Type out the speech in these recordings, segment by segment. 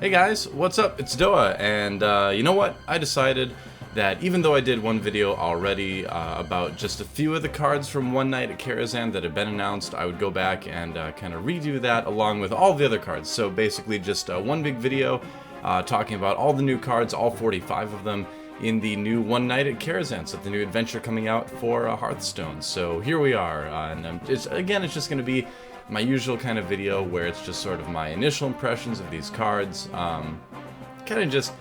Hey guys, what's up? It's ggDoA, and you know what? I decided that even though I did one video already about just a few of the cards from one night at Karazhan that had been announced, I would go back and kind of redo that along with all the other cards. So basically just one big video talking about all the new cards, all 45 of them, in the new One Night at Karazhan, so the new adventure coming out for Hearthstone. So here we are, and it's just going to be my usual kind of video where it's just sort of my initial impressions of these cards, kind of just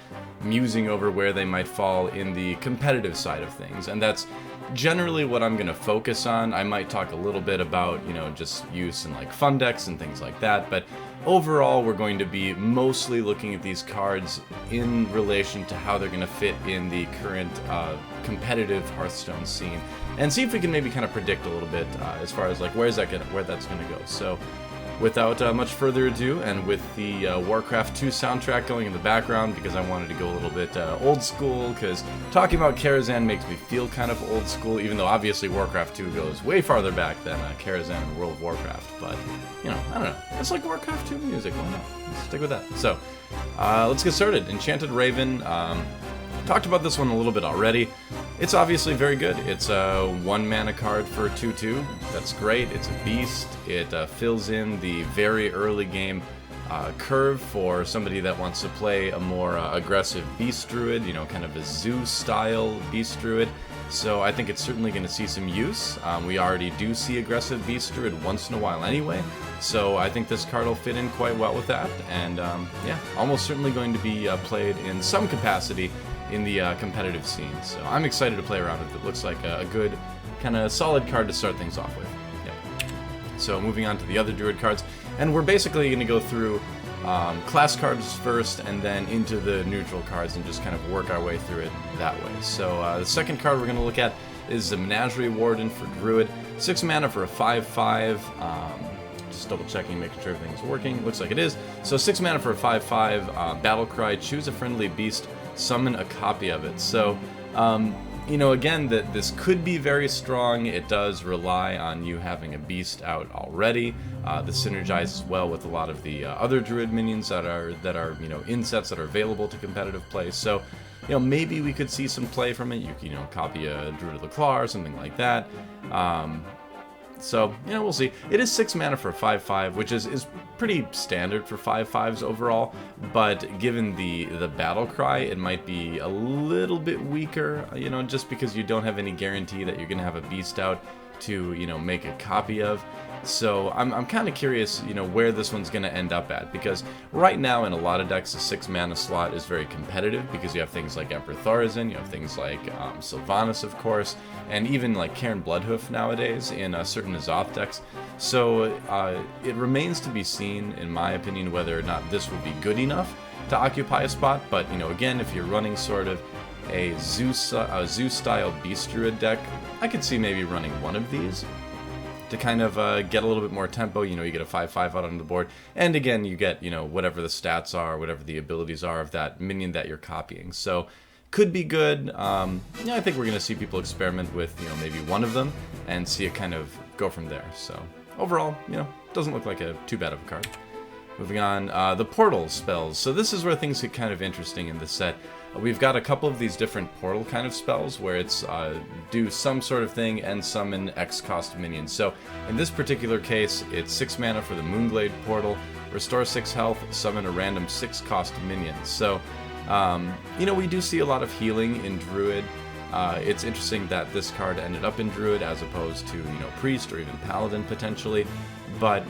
musing over where they might fall in the competitive side of things, and that's generally what I'm going to focus on. I might talk a little bit about, you know, just use in like fun decks and things like that, but overall we're going to be mostly looking at these cards in relation to how they're going to fit in the current competitive Hearthstone scene, and see if we can maybe kind of predict a little bit as far as like where that's going to go. So without much further ado, and with the Warcraft 2 soundtrack going in the background, because I wanted to go a little bit old school, because talking about Karazhan makes me feel kind of old school, even though obviously Warcraft 2 goes way farther back than Karazhan and World of Warcraft. But, you know, I don't know. It's like Warcraft 2 music. Why not? Let's stick with that. So, let's get started. Enchanted Raven. Talked about this one a little bit already. It's obviously very good. It's a 1 mana card for 2/2. That's great. It's a beast. It fills in the very early game curve for somebody that wants to play a more aggressive beast druid, you know, kind of a zoo-style beast druid. So I think it's certainly going to see some use. We already do see aggressive beast druid once in a while anyway, so I think this card will fit in quite well with that. And yeah, almost certainly going to be played in some capacity in the competitive scene. So I'm excited to play around with it. It looks like a good, kind of solid card to start things off with. Yep. So moving on to the other Druid cards, and we're basically going to go through class cards first, and then into the neutral cards, and just kind of work our way through it that way. So the second card we're going to look at is the Menagerie Warden for Druid. 6 mana for a 5/5. Just double checking, making sure everything's working. Looks like it is. So 6 mana for a 5/5. Battle Cry. Choose a friendly beast. Summon a copy of it. So, you know, again, this could be very strong. It does rely on you having a beast out already. This synergizes well with a lot of the other Druid minions that are you know, in sets that are available to competitive play. So, you know, maybe we could see some play from it. You can, you know, copy a Druid of the Claw or something like that. So, you know, we'll see. It is 6 mana for a 5/5, which is pretty standard for 5/5s overall, but given the battle cry, it might be a little bit weaker, you know, just because you don't have any guarantee that you're going to have a beast out to, you know, make a copy of. So I'm kind of curious, you know, where this one's going to end up at, because right now in a lot of decks the 6 mana slot is very competitive, because you have things like Emperor Thaurissan, you have things like Sylvanas, of course, and even like Cairn Bloodhoof nowadays in certain Azoth decks. So it remains to be seen, in my opinion, whether or not this would be good enough to occupy a spot. But, you know, again, if you're running sort of a Zoo-style Beast Druid deck, I could see maybe running one of these to kind of get a little bit more tempo. You know, you get a 5/5 out on the board, and again, you get, you know, whatever the stats are, whatever the abilities are of that minion that you're copying. So, could be good. Yeah, I think we're going to see people experiment with, you know, maybe one of them, and see it kind of go from there. So, overall, you know, doesn't look like too bad of a card. Moving on, the portal spells. So this is where things get kind of interesting in this set. We've got a couple of these different portal kind of spells where it's do some sort of thing and summon X cost minions. So in this particular case, it's 6 mana for the Moonglade portal, restore 6 health, summon a random 6 cost minion. So, you know, we do see a lot of healing in Druid. It's interesting that this card ended up in Druid as opposed to, you know, Priest or even Paladin potentially, but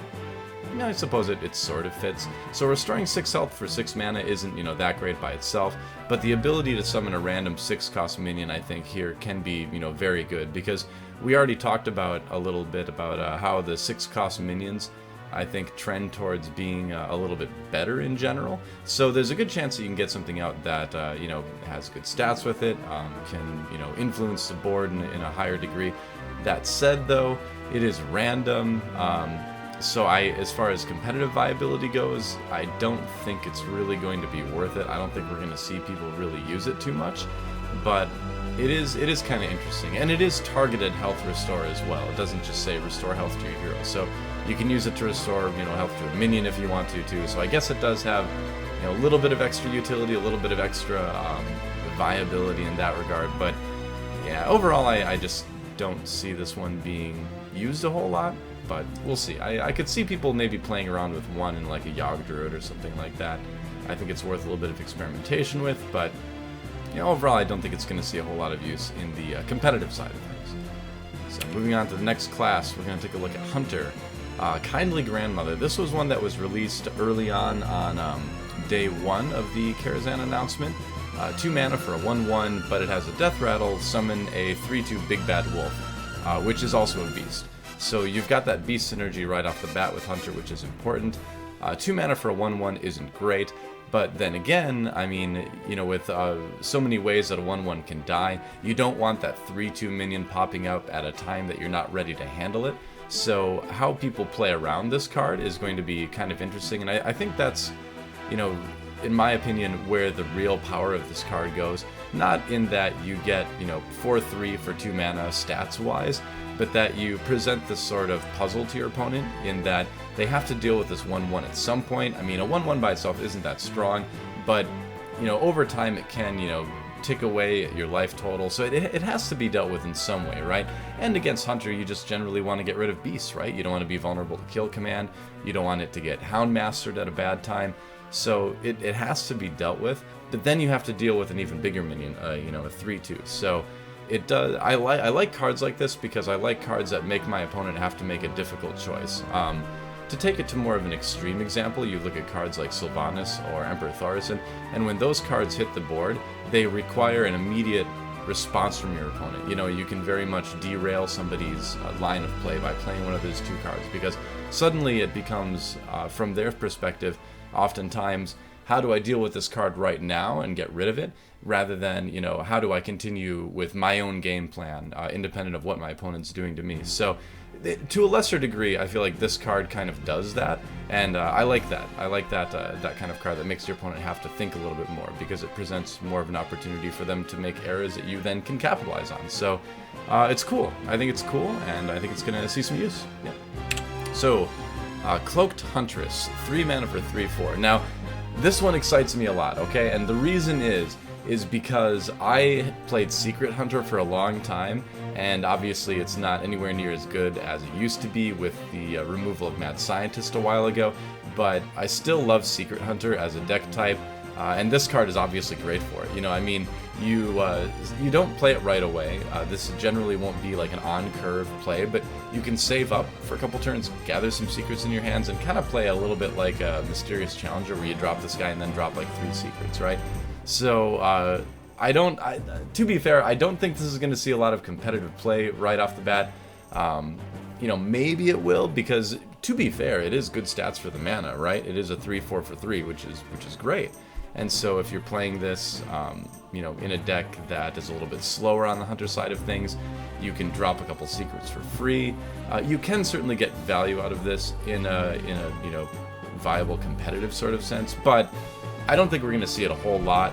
yeah, I suppose it sort of fits. So restoring 6 health for 6 mana isn't, you know, that great by itself, but the ability to summon a random 6-cost minion, I think, here can be, you know, very good, because we already talked about a little bit about how the 6-cost minions, I think, trend towards being a little bit better in general. So there's a good chance that you can get something out that, you know, has good stats with it, can, you know, influence the board in a higher degree. That said, though, it is random. So as far as competitive viability goes, I don't think it's really going to be worth it. I don't think we're going to see people really use it too much, but it is kind of interesting, and it is targeted health restore as well. It doesn't just say restore health to your hero, so you can use it to restore, you know, health to a minion if you want to too. So I guess it does have you know, a little bit of extra utility, a little bit of extra viability in that regard. But yeah, overall, I just don't see this one being used a whole lot. But we'll see. I could see people maybe playing around with one in like a Druid or something like that. I think it's worth a little bit of experimentation with, but you know, overall, I don't think it's going to see a whole lot of use in the competitive side of things. So moving on to the next class, we're going to take a look at Hunter. Kindly Grandmother. This was one that was released early on day 1 of the Karazhan announcement. 2 mana for a 1/1, but it has a Death Rattle, summon a 3/2 Big Bad Wolf, which is also a beast. So you've got that beast synergy right off the bat with Hunter, which is important. 2 mana for a 1/1 isn't great, but then again, I mean, you know, with so many ways that a 1/1 can die, you don't want that 3/2 minion popping up at a time that you're not ready to handle it. So how people play around this card is going to be kind of interesting, and I think that's, you know, in my opinion, where the real power of this card goes. Not in that you get, you know, 4/3 for 2 mana stats-wise, but that you present this sort of puzzle to your opponent in that they have to deal with this 1/1 at some point. I mean, a 1/1 by itself isn't that strong, but, you know, over time it can, you know, tick away your life total, so it has to be dealt with in some way, right? And against Hunter, you just generally want to get rid of beasts, right? You don't want to be vulnerable to kill command, you don't want it to get Hound Mastered at a bad time, so it has to be dealt with, but then you have to deal with an even bigger minion, you know, a 3/2, so it does. I like cards like this because I like cards that make my opponent have to make a difficult choice. To take it to more of an extreme example, you look at cards like Sylvanas or Emperor Thaurissan, and when those cards hit the board, they require an immediate response from your opponent. You know, you can very much derail somebody's line of play by playing one of those 2 cards, because suddenly it becomes, from their perspective, oftentimes, how do I deal with this card right now and get rid of it, rather than, you know, how do I continue with my own game plan, independent of what my opponent's doing to me. So to a lesser degree, I feel like this card kind of does that, and I like that. I like that that kind of card that makes your opponent have to think a little bit more, because it presents more of an opportunity for them to make errors that you then can capitalize on. So it's cool. I think it's cool, and I think it's going to see some use. Yeah. So, Cloaked Huntress, 3 mana for 3/4. Now, this one excites me a lot, okay? And the reason is because I played Secret Hunter for a long time, and obviously it's not anywhere near as good as it used to be with the removal of Mad Scientist a while ago, but I still love Secret Hunter as a deck type, and this card is obviously great for it. You know, I mean, you don't play it right away. This generally won't be like an on-curve play, but you can save up for a couple turns, gather some secrets in your hands, and kind of play a little bit like a Mysterious Challenger where you drop this guy and then drop like 3 secrets, right? So, to be fair, I don't think this is going to see a lot of competitive play right off the bat. You know, maybe it will, because to be fair, it is good stats for the mana, right? It is a 3/4 for 3, which is great. And so if you're playing this, you know, in a deck that is a little bit slower on the Hunter side of things, you can drop a couple secrets for free. You can certainly get value out of this in a you know, viable competitive sort of sense, but I don't think we're going to see it a whole lot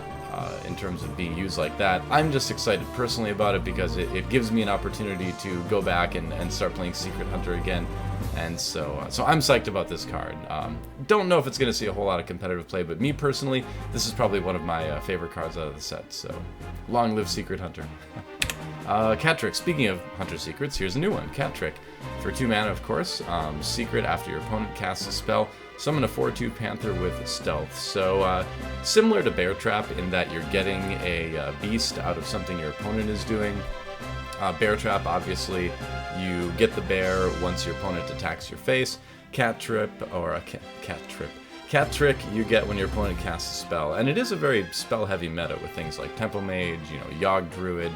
in terms of being used like that. I'm just excited personally about it because it gives me an opportunity to go back and start playing Secret Hunter again. And so I'm psyched about this card. Don't know if it's going to see a whole lot of competitive play, but me personally, this is probably one of my favorite cards out of the set. So long live Secret Hunter. Cat Trick. Speaking of Hunter Secrets, here's a new one. Cat Trick. For 2 mana, of course. Secret after your opponent casts a spell. Summon a 4/2 Panther with Stealth. So similar to Bear Trap in that you're getting a beast out of something your opponent is doing. Bear Trap, obviously, you get the bear once your opponent attacks your face. Cat Trick, you get when your opponent casts a spell. And it is a very spell-heavy meta with things like Temple Mage, you know, Druid.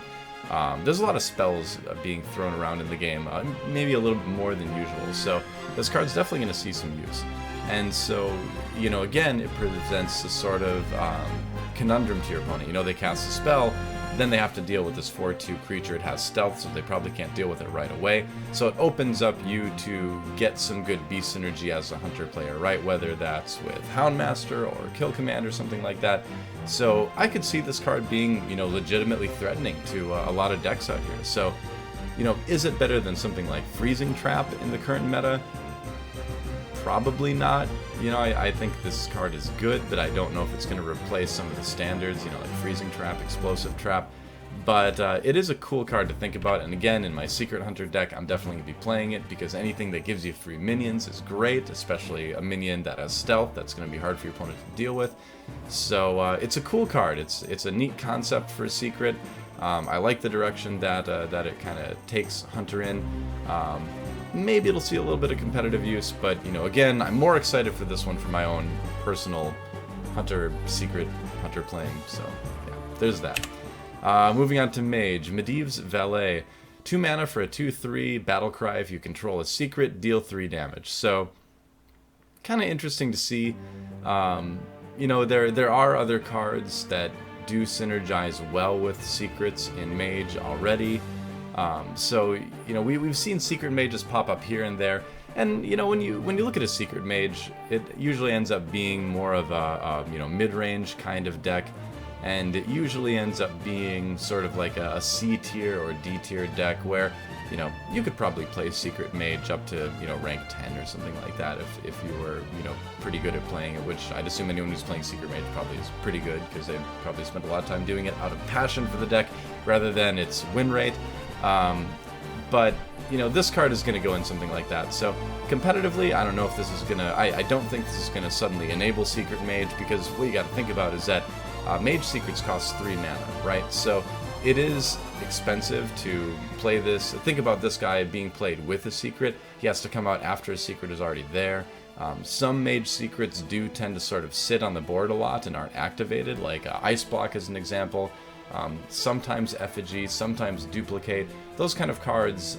There's a lot of spells being thrown around in the game, maybe a little bit more than usual. So this card's definitely going to see some use. And so, you know, again, it presents a sort of conundrum to your opponent. You know, they cast a spell, then they have to deal with this 4/2 creature. It has stealth, so they probably can't deal with it right away. So it opens up you to get some good beast synergy as a Hunter player, right? Whether that's with Houndmaster or Kill Command or something like that. So I could see this card being, you know, legitimately threatening to a lot of decks out here. So, you know, is it better than something like Freezing Trap in the current meta? Probably not, you know, I think this card is good, but I don't know if it's going to replace some of the standards, you know, like Freezing Trap, Explosive Trap. But it is a cool card to think about, and again, in my Secret Hunter deck, I'm definitely going to be playing it, because anything that gives you free minions is great, especially a minion that has stealth that's going to be hard for your opponent to deal with. So it's a cool card. It's a neat concept for a Secret. I like the direction that it kind of takes Hunter in. Maybe it'll see a little bit of competitive use, but, you know, again, I'm more excited for this one for my own personal Secret Hunter playing, so yeah, there's that. Moving on to Mage, Medivh's Valet. 2 mana for a 2/3 battle cry. If you control a secret, deal 3 damage. So, kind of interesting to see. You know, there are other cards that do synergize well with secrets in Mage already. So, you know, we've seen secret mages pop up here and there. And, you know, when you look at a secret mage, it usually ends up being more of a you know, mid-range kind of deck. And it usually ends up being sort of like a C tier or D tier deck where, you know, you could probably play Secret Mage up to, you know, rank 10 or something like that if you were, you know, pretty good at playing it, which I'd assume anyone who's playing Secret Mage probably is pretty good, because they probably spent a lot of time doing it out of passion for the deck rather than its win rate. But, you know, this card is going to go in something like that. So, competitively, I don't know if this is going to... I don't think this is going to suddenly enable Secret Mage, because what you got to think about is that Mage Secrets cost 3 mana, right? So it is expensive to play this. Think about this guy being played with a secret. He has to come out after a secret is already there. Some Mage Secrets do tend to sort of sit on the board a lot and aren't activated, like Ice Block is an example. Sometimes Effigy, sometimes Duplicate. Those kind of cards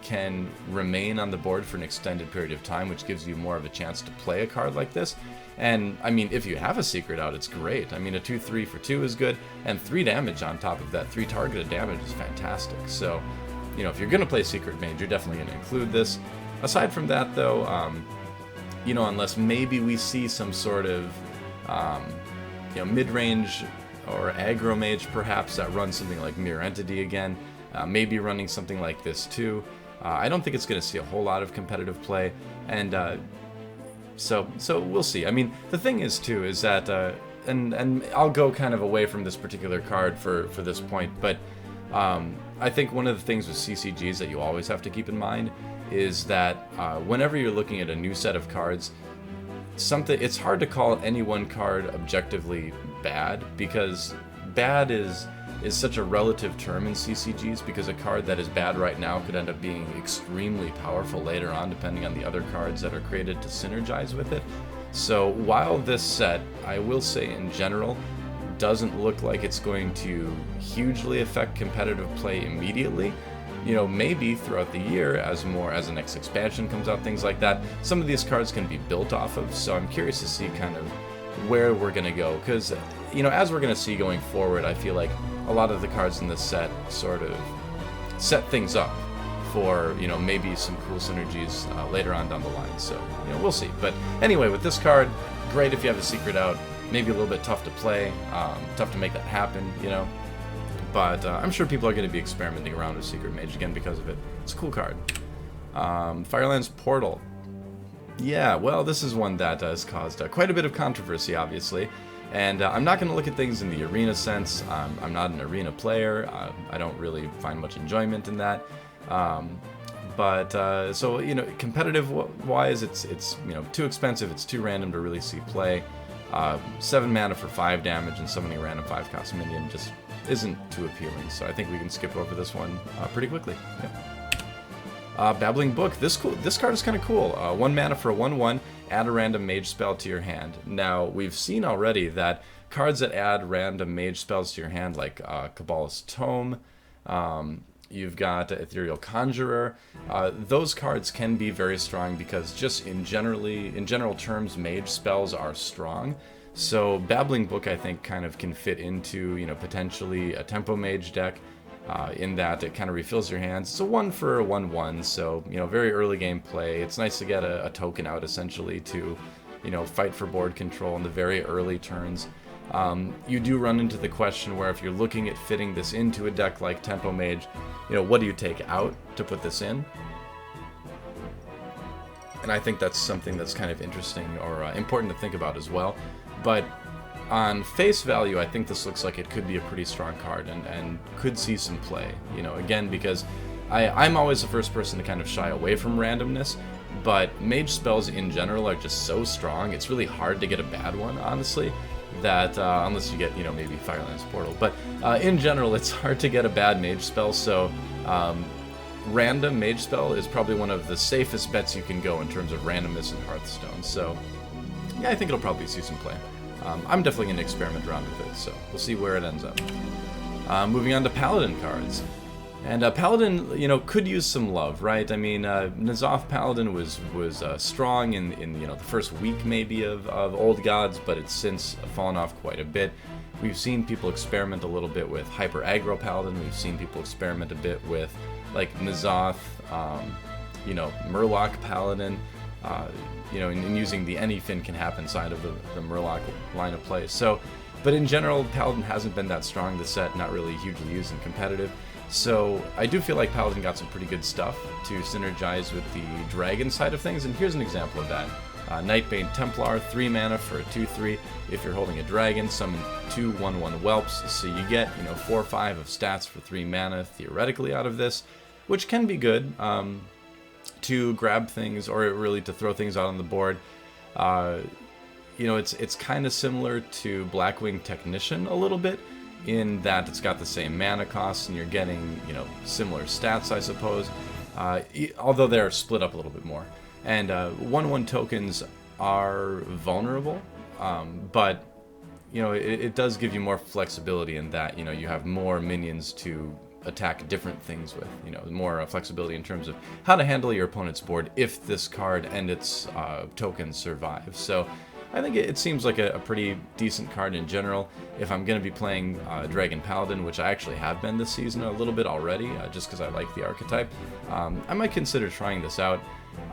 can remain on the board for an extended period of time, which gives you more of a chance to play a card like this. And, I mean, if you have a secret out, it's great. I mean, a 2/3 for 2 is good, and 3 damage on top of that, 3 targeted damage is fantastic. So, you know, if you're going to play Secret Mage, you're definitely going to include this. Aside from that, though, you know, unless maybe we see some sort of, you know, mid-range or aggro mage, perhaps, that runs something like Mirror Entity again, maybe running something like this, too. I don't think it's going to see a whole lot of competitive play, and so we'll see. I mean, the thing is, too, is that, and I'll go kind of away from this particular card for this point, but I think one of the things with CCGs that you always have to keep in mind is that whenever you're looking at a new set of cards, it's hard to call any one card objectively bad, because bad is such a relative term in CCGs, because a card that is bad right now could end up being extremely powerful later on, depending on the other cards that are created to synergize with it. So while this set, I will say in general, doesn't look like it's going to hugely affect competitive play immediately, you know, maybe throughout the year, as the next expansion comes out, things like that, some of these cards can be built off of. So I'm curious to see kind of where we're going to go, because, you know, as we're going to see going forward, I feel like a lot of the cards in this set sort of set things up for, you know, maybe some cool synergies later on down the line. So, you know, we'll see. But anyway, with this card, great if you have a secret out. Maybe a little bit tough to play, tough to make that happen, you know. But I'm sure people are going to be experimenting around with Secret Mage again because of it. It's a cool card. Firelands Portal. Yeah, well, this is one that has caused quite a bit of controversy, obviously. And I'm not going to look at things in the arena sense. I'm not an arena player. I don't really find much enjoyment in that. So, you know, competitive-wise, it's you know, too expensive. It's too random to really see play. 7 mana for 5 damage and summoning a random 5-cost minion just isn't too appealing. So I think we can skip over this one pretty quickly. Yep. Babbling Book. This card is kind of cool. 1 mana for a 1/1. Add a random mage spell to your hand. Now, we've seen already that cards that add random mage spells to your hand, like Kabbalist's Tome, you've got Ethereal Conjurer, those cards can be very strong because just in general terms, mage spells are strong. So Babbling Book, I think, kind of can fit into, you know, potentially a Tempo Mage deck, in that it kind of refills your hands. It's a 1 for a 1/1, so, you know, very early game play. It's nice to get a token out, essentially, to, you know, fight for board control in the very early turns. You do run into the question where if you're looking at fitting this into a deck like Tempo Mage, you know, what do you take out to put this in? And I think that's something that's kind of interesting or important to think about as well. But on face value, I think this looks like it could be a pretty strong card and could see some play. You know, again, because I'm always the first person to kind of shy away from randomness, but mage spells in general are just so strong, it's really hard to get a bad one, honestly, that unless you get, you know, maybe Firelands Portal. But in general, it's hard to get a bad mage spell, so random mage spell is probably one of the safest bets you can go in terms of randomness in Hearthstone. So yeah, I think it'll probably see some play. I'm definitely going to experiment around with it, so we'll see where it ends up. Moving on to Paladin cards. And Paladin, you know, could use some love, right? I mean, N'Zoth Paladin was strong in you know, the first week maybe of Old Gods, but it's since fallen off quite a bit. We've seen people experiment a little bit with Hyper Aggro Paladin. We've seen people experiment a bit with like N'Zoth, you know, Murloc Paladin, you know, and using the anything can happen side of the Murloc line of play. So, but in general, Paladin hasn't been that strong this set, not really hugely used in competitive. So I do feel like Paladin got some pretty good stuff to synergize with the dragon side of things, and here's an example of that. Nightbane Templar, 3 mana for a 2/3. If you're holding a dragon, summon 2 1/1 whelps, so you get, you know, 4 or 5 of stats for 3 mana theoretically out of this, which can be good to grab things or really to throw things out on the board. You know, it's kind of similar to Blackwing Technician a little bit, in that it's got the same mana costs and you're getting, you know, similar stats, I suppose, although they're split up a little bit more. And 1/1 tokens are vulnerable, but, you know, it does give you more flexibility in that, you know, you have more minions to attack different things with, you know, more flexibility in terms of how to handle your opponent's board if this card and its tokens survive. So I think it seems like a pretty decent card in general. If I'm going to be playing Dragon Paladin, which I actually have been this season a little bit already, just because I like the archetype, I might consider trying this out.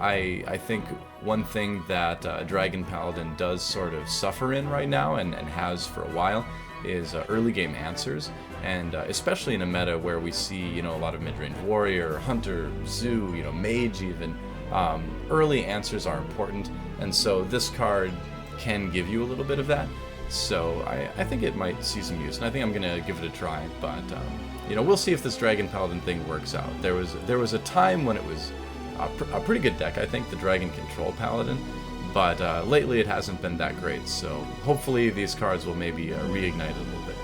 I think one thing that Dragon Paladin does sort of suffer in right now, and has for a while, is early game answers. And especially in a meta where we see, you know, a lot of mid-range warrior, hunter, zoo, you know, mage even, early answers are important, and so this card can give you a little bit of that. So I think it might see some use, and I think I'm gonna give it a try. But you know, we'll see if this Dragon Paladin thing works out. There was a time when it was a pretty good deck, I think, the Dragon Control Paladin, but lately it hasn't been that great. So hopefully these cards will maybe reignite it a little bit.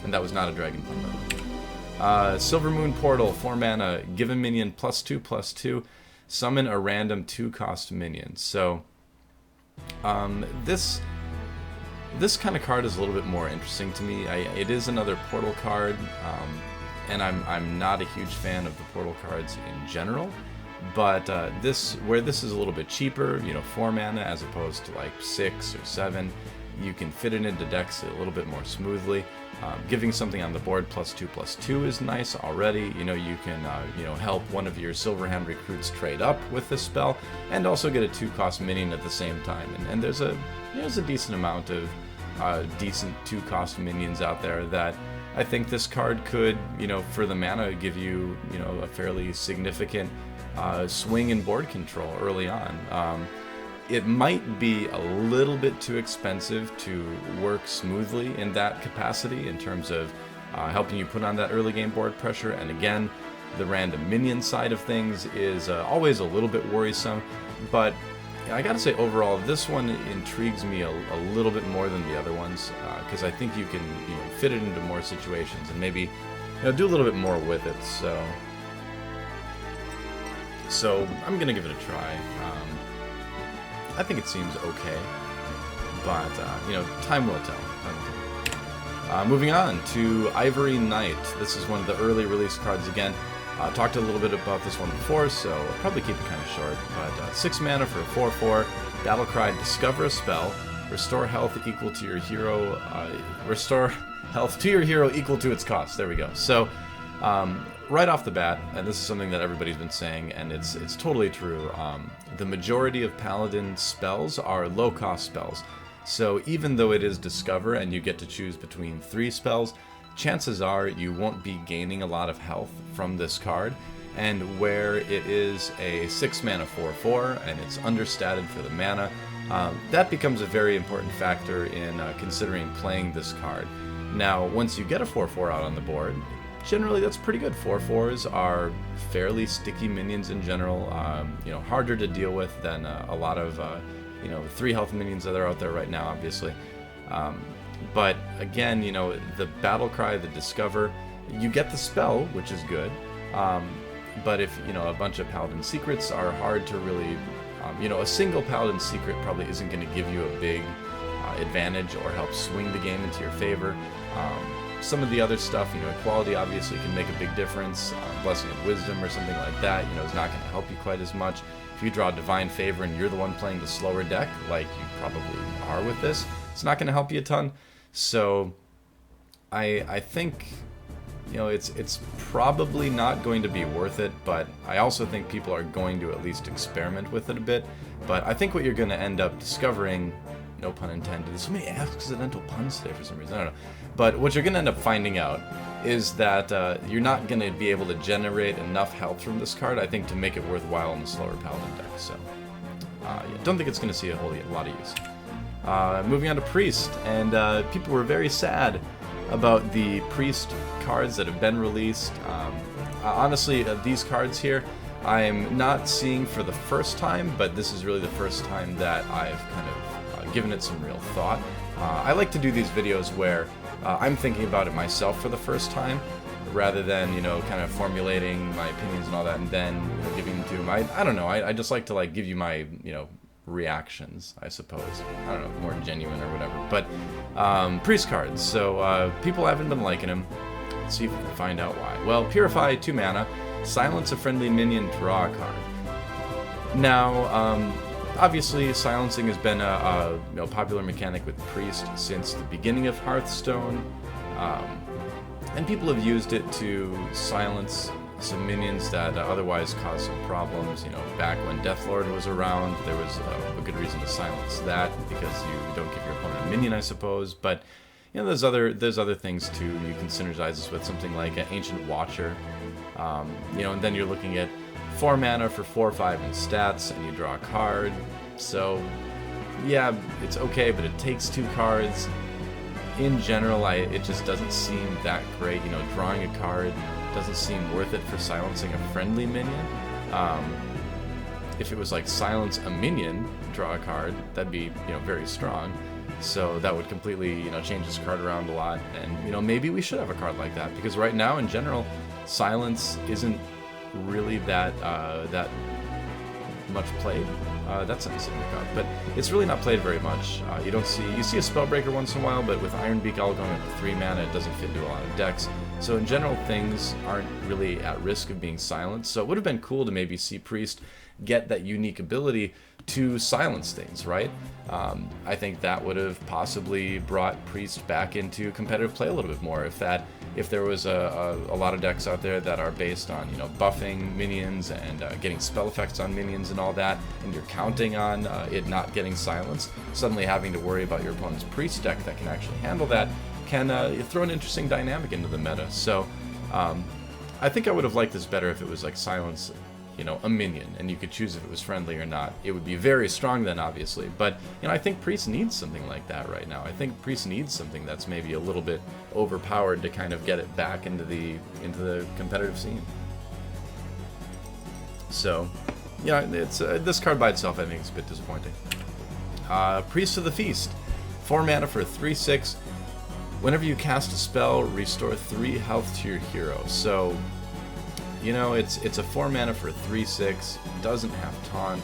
And that was not a Dragon Paladin. Silvermoon Portal, 4 mana, give a minion +2/+2, summon a random 2-cost minion. So this kind of card is a little bit more interesting to me. It is another portal card, and I'm not a huge fan of the portal cards in general, but where this is a little bit cheaper, you know, 4 mana as opposed to like 6 or 7, you can fit it into decks a little bit more smoothly. Giving something on the board +2/+2 is nice already. You know, you can you know, help one of your Silverhand recruits trade up with this spell, and also get a 2-cost minion at the same time. And there's a decent amount of decent 2-cost minions out there that I think this card could, you know, for the mana, give you, you know, a fairly significant swing in board control early on. It might be a little bit too expensive to work smoothly in that capacity in terms of helping you put on that early game board pressure. And again, the random minion side of things is always a little bit worrisome. But I gotta say, overall, this one intrigues me a little bit more than the other ones, because I think you can, you know, fit it into more situations and maybe, you know, do a little bit more with it. So I'm gonna give it a try. I think it seems okay, but you know, time will tell. Moving on to Ivory Knight. This is one of the early release cards again. Talked a little bit about this one before, so I'll probably keep it kind of short. But 6 mana for a 4/4. Battlecry, discover a spell. Restore health equal to your hero. Restore health to your hero equal to its cost. There we go. So right off the bat, and this is something that everybody's been saying, and it's totally true, the majority of Paladin spells are low-cost spells. So even though it is Discover and you get to choose between 3 spells, chances are you won't be gaining a lot of health from this card. and where it is a 6 mana 4/4 and it's understated for the mana, that becomes a very important factor in considering playing this card. Now, once you get a 4/4 out on the board, generally that's pretty good. 4/4s are fairly sticky minions in general, harder to deal with than a lot of 3 health minions that are out there right now, obviously. But again, the Battle Cry, the Discover, you get the spell, which is good. But if, a bunch of Paladin secrets are hard to really, a single Paladin secret probably isn't going to give you a big advantage or help swing the game into your favor. Some of the other stuff, equality obviously can make a big difference. Blessing of Wisdom or something like that, is not going to help you quite as much. If you draw Divine Favor and you're the one playing the slower deck, like you probably are with this, it's not going to help you a ton. So I think, it's probably not going to be worth it, but I also think people are going to at least experiment with it a bit. But I think what you're going to end up discovering, no pun intended, there's so many accidental puns today for some reason, I don't know. But what you're going to end up finding out is that you're not going to be able to generate enough health from this card, I think, to make it worthwhile in the slower Paladin deck. So, don't think it's going to see a lot of use. Moving on to Priest, and people were very sad about the Priest cards that have been released. Honestly, these cards here, I'm not seeing for the first time, but this is really the first time that I've kind of given it some real thought. I like to do these videos where I'm thinking about it myself for the first time, rather than, kind of formulating my opinions and all that, and then giving them to them. I don't know, I just like to give you my, reactions, I suppose. I don't know, more genuine or whatever. But Priest cards, so people haven't been liking them. Let's see if we can find out why. Well, Purify, 2 mana, silence a friendly minion, draw a card. Now, obviously, silencing has been a popular mechanic with Priest since the beginning of Hearthstone, and people have used it to silence some minions that otherwise cause some problems. Back when Deathlord was around, there was a good reason to silence that, because you don't give your opponent a minion, I suppose. But there's other things too. You can synergize this with something like an Ancient Watcher, and then you're looking at 4 mana for 4/5 in stats, and you draw a card. So, yeah, it's okay, but it takes 2 cards. In general, it just doesn't seem that great. Drawing a card doesn't seem worth it for silencing a friendly minion. If it was like silence a minion, draw a card, that'd be very strong. So that would completely change this card around a lot. And maybe we should have a card like that, because right now in general, silence isn't really that much played. That's not a single card, but it's really not played very much. You see a Spellbreaker once in a while, but with Ironbeak all going up to 3 mana, it doesn't fit into a lot of decks. So in general, things aren't really at risk of being silenced. So it would have been cool to maybe see Priest get that unique ability to silence things, right? I think that would have possibly brought Priest back into competitive play a little bit more. If there was a lot of decks out there that are based on buffing minions and getting spell effects on minions and all that, and you're counting on it not getting silenced, suddenly having to worry about your opponent's Priest deck that can actually handle that can throw an interesting dynamic into the meta. So I think I would have liked this better if it was like silence a minion, and you could choose if it was friendly or not. It would be very strong then, obviously, but I think Priest needs something like that right now. I think Priest needs something that's maybe a little bit overpowered to kind of get it back into the competitive scene. So, it's this card by itself, I think, is a bit disappointing. Priest of the Feast, 4 mana for a 3/6. Whenever you cast a spell, restore 3 health to your hero. So, it's a 4 mana for a 3/6, doesn't have Taunt,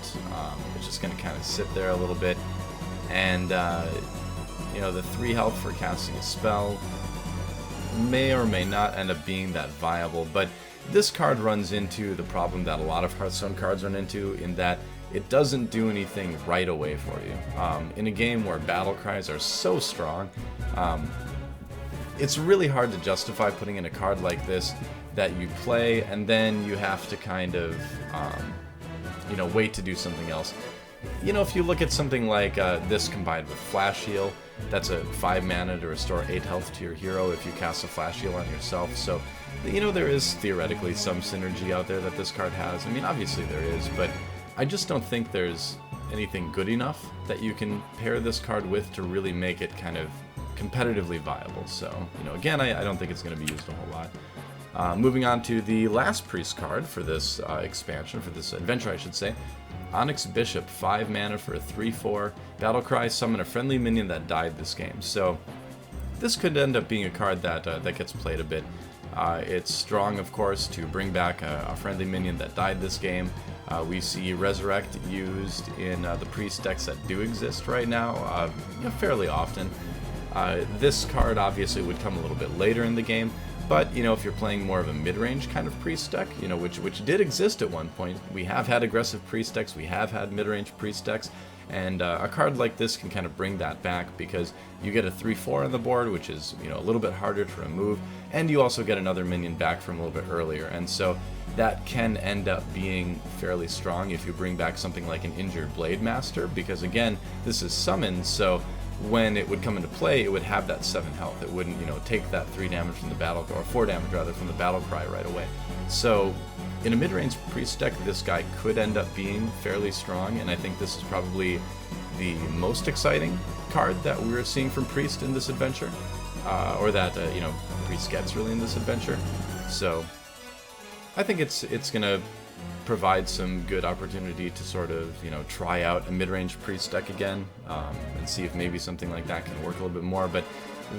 it's just going to kind of sit there a little bit, and, the 3 health for casting a spell may or may not end up being that viable, but this card runs into the problem that a lot of Hearthstone cards run into, in that it doesn't do anything right away for you. In a game where battle cries are so strong, it's really hard to justify putting in a card like this that you play, and then you have to kind of, wait to do something else. If you look at something like this combined with Flash Heal, that's a 5 mana to restore 8 health to your hero if you cast a Flash Heal on yourself. So you know, there is theoretically some synergy out there that this card has. I mean, obviously there is, but I just don't think there's anything good enough that you can pair this card with to really make it kind of competitively viable. So, you know, again, I don't think it's going to be used a whole lot. Moving on to the last priest card for this expansion, for this adventure, I should say. Onyx Bishop, 5 mana for a 3/4. Battlecry, summon a friendly minion that died this game. So this could end up being a card that that gets played a bit. It's strong, of course, to bring back a friendly minion that died this game. We see Resurrect used in the priest decks that do exist right now, you know, fairly often. This card obviously would come a little bit later in the game, but you know, if you're playing more of a mid-range kind of priest deck, you know, which did exist at one point, we have had aggressive priest decks, we have had mid-range priest decks, and a card like this can kind of bring that back because you get a 3/4 on the board, which is, you know, a little bit harder to remove, and you also get another minion back from a little bit earlier, and so that can end up being fairly strong if you bring back something like an injured Blade Master, because again, this is summoned, so when it would come into play, it would have that 7 health. It wouldn't, you know, take that 3 damage from the battle, or 4 damage rather, from the battle cry right away. So in a mid-range priest deck, this guy could end up being fairly strong, and I think this is probably the most exciting card that we're seeing from priest in this adventure, or that you know, priest gets really in this adventure. So I think it's gonna provide some good opportunity to sort of, you know, try out a mid-range priest deck again, and see if maybe something like that can work a little bit more. But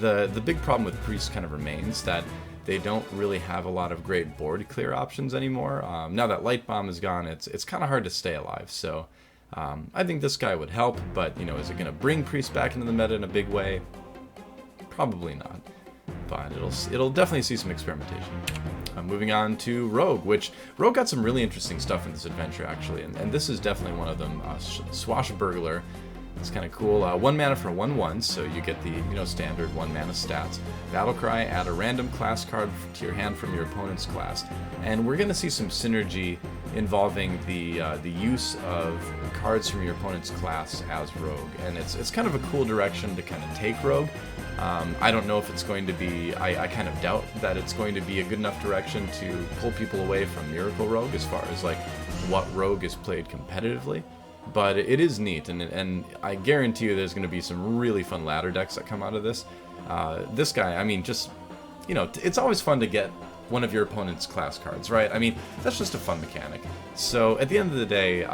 the big problem with priest kind of remains that they don't really have a lot of great board clear options anymore. Now that Light Bomb is gone, it's kind of hard to stay alive. So I think this guy would help, but you know, is it going to bring priest back into the meta in a big way? Probably not, but it'll definitely see some experimentation. Moving on to Rogue, which Rogue got some really interesting stuff in this adventure actually, and this is definitely one of them. Swashbuckler, it's kind of cool. 1 mana for 1/1, so you get the, you know, standard 1 mana stats. Battlecry, add a random class card to your hand from your opponent's class, and we're going to see some synergy involving the use of cards from your opponent's class as Rogue, and it's kind of a cool direction to kind of take Rogue. I don't know if it's going to be, I kind of doubt that it's going to be a good enough direction to pull people away from Miracle Rogue as far as like what Rogue is played competitively, but it is neat, and I guarantee you there's going to be some really fun ladder decks that come out of this. This guy, I mean, just, you know, it's always fun to get one of your opponent's class cards, right? I mean, that's just a fun mechanic. So at the end of the day,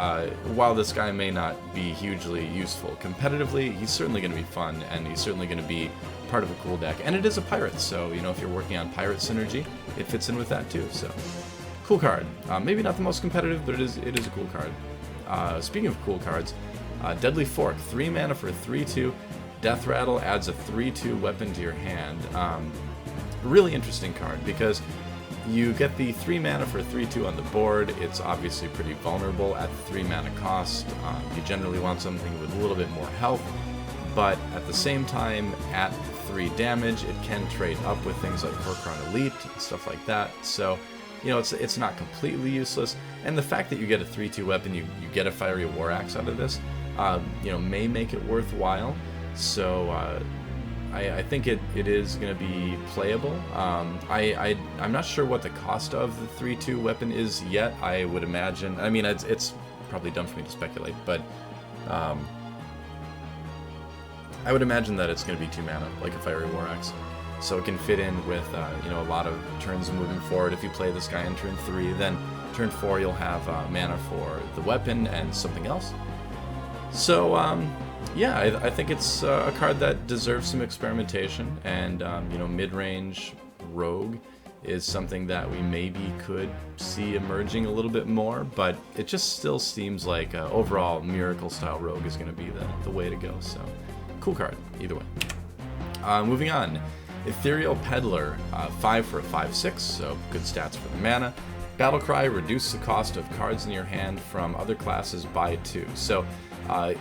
while this guy may not be hugely useful competitively, he's certainly going to be fun, and he's certainly going to be part of a cool deck. And it is a pirate, so, you know, if you're working on pirate synergy, it fits in with that too. So cool card. Maybe not the most competitive, but it is a cool card. Speaking of cool cards, Deadly Fork, 3 mana for a 3/2. Death Rattle adds a 3/2 weapon to your hand. Really interesting card because you get the 3 mana for 3/2 on the board. It's obviously pretty vulnerable at the 3 mana cost. You generally want something with a little bit more health, but at the same time, at 3 damage, it can trade up with things like Horcrux Elite and stuff like that. So, you know, it's not completely useless. And the fact that you get a 3/2 weapon, you get a Fiery War Axe out of this, you know, may make it worthwhile. So I think it is going to be playable. I'm not sure what the cost of the 3/2 weapon is yet. I would imagine, I mean, it's probably dumb for me to speculate, but I would imagine that it's going to be 2 mana, like a Fiery War Axe. So it can fit in with, you know, a lot of turns moving forward. If you play this guy in turn 3, then turn 4 you'll have mana for the weapon and something else. So, yeah, I think it's a card that deserves some experimentation, and you know, mid-range Rogue is something that we maybe could see emerging a little bit more, but it just still seems like overall Miracle-style Rogue is going to be the way to go, so cool card, either way. Moving on, Ethereal Peddler, 5 for a 5/6, so good stats for the mana. Battlecry, reduce the cost of cards in your hand from other classes by 2. So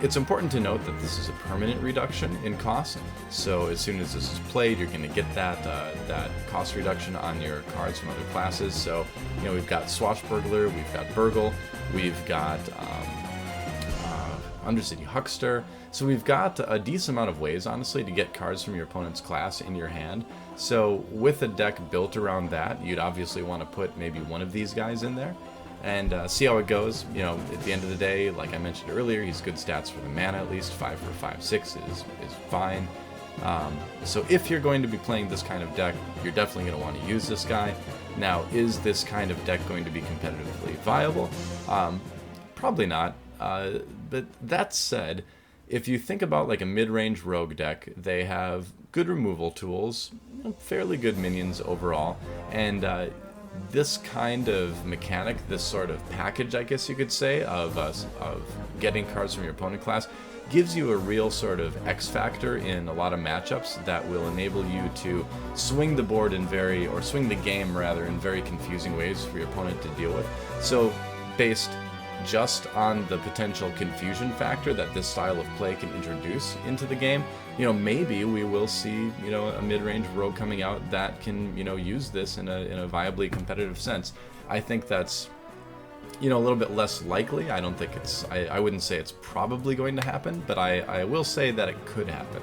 it's important to note that this is a permanent reduction in cost. So as soon as this is played, you're going to get that cost reduction on your cards from other classes. So, you know, we've got Swashbuckler, we've got Burgle, we've got Undercity Huckster. So we've got a decent amount of ways, honestly, to get cards from your opponent's class in your hand. So with a deck built around that, you'd obviously want to put maybe one of these guys in there and see how it goes. You know, at the end of the day, like I mentioned earlier, he's good stats for the mana at least. 5 for 5/6 is fine. So if you're going to be playing this kind of deck, you're definitely going to want to use this guy. Now, is this kind of deck going to be competitively viable? Probably not. But that said, if you think about like a mid-range rogue deck, they have good removal tools, fairly good minions overall, and this kind of mechanic, this sort of package, I guess you could say, of getting cards from your opponent class, gives you a real sort of X factor in a lot of matchups that will enable you to swing the board or swing the game rather, in very confusing ways for your opponent to deal with. So based just on the potential confusion factor that this style of play can introduce into the game, you know, maybe we will see, you know, a mid-range rogue coming out that can, you know, use this in a viably competitive sense. I think that's, you know, a little bit less likely. I don't think it's, I wouldn't say it's probably going to happen, but I will say that it could happen.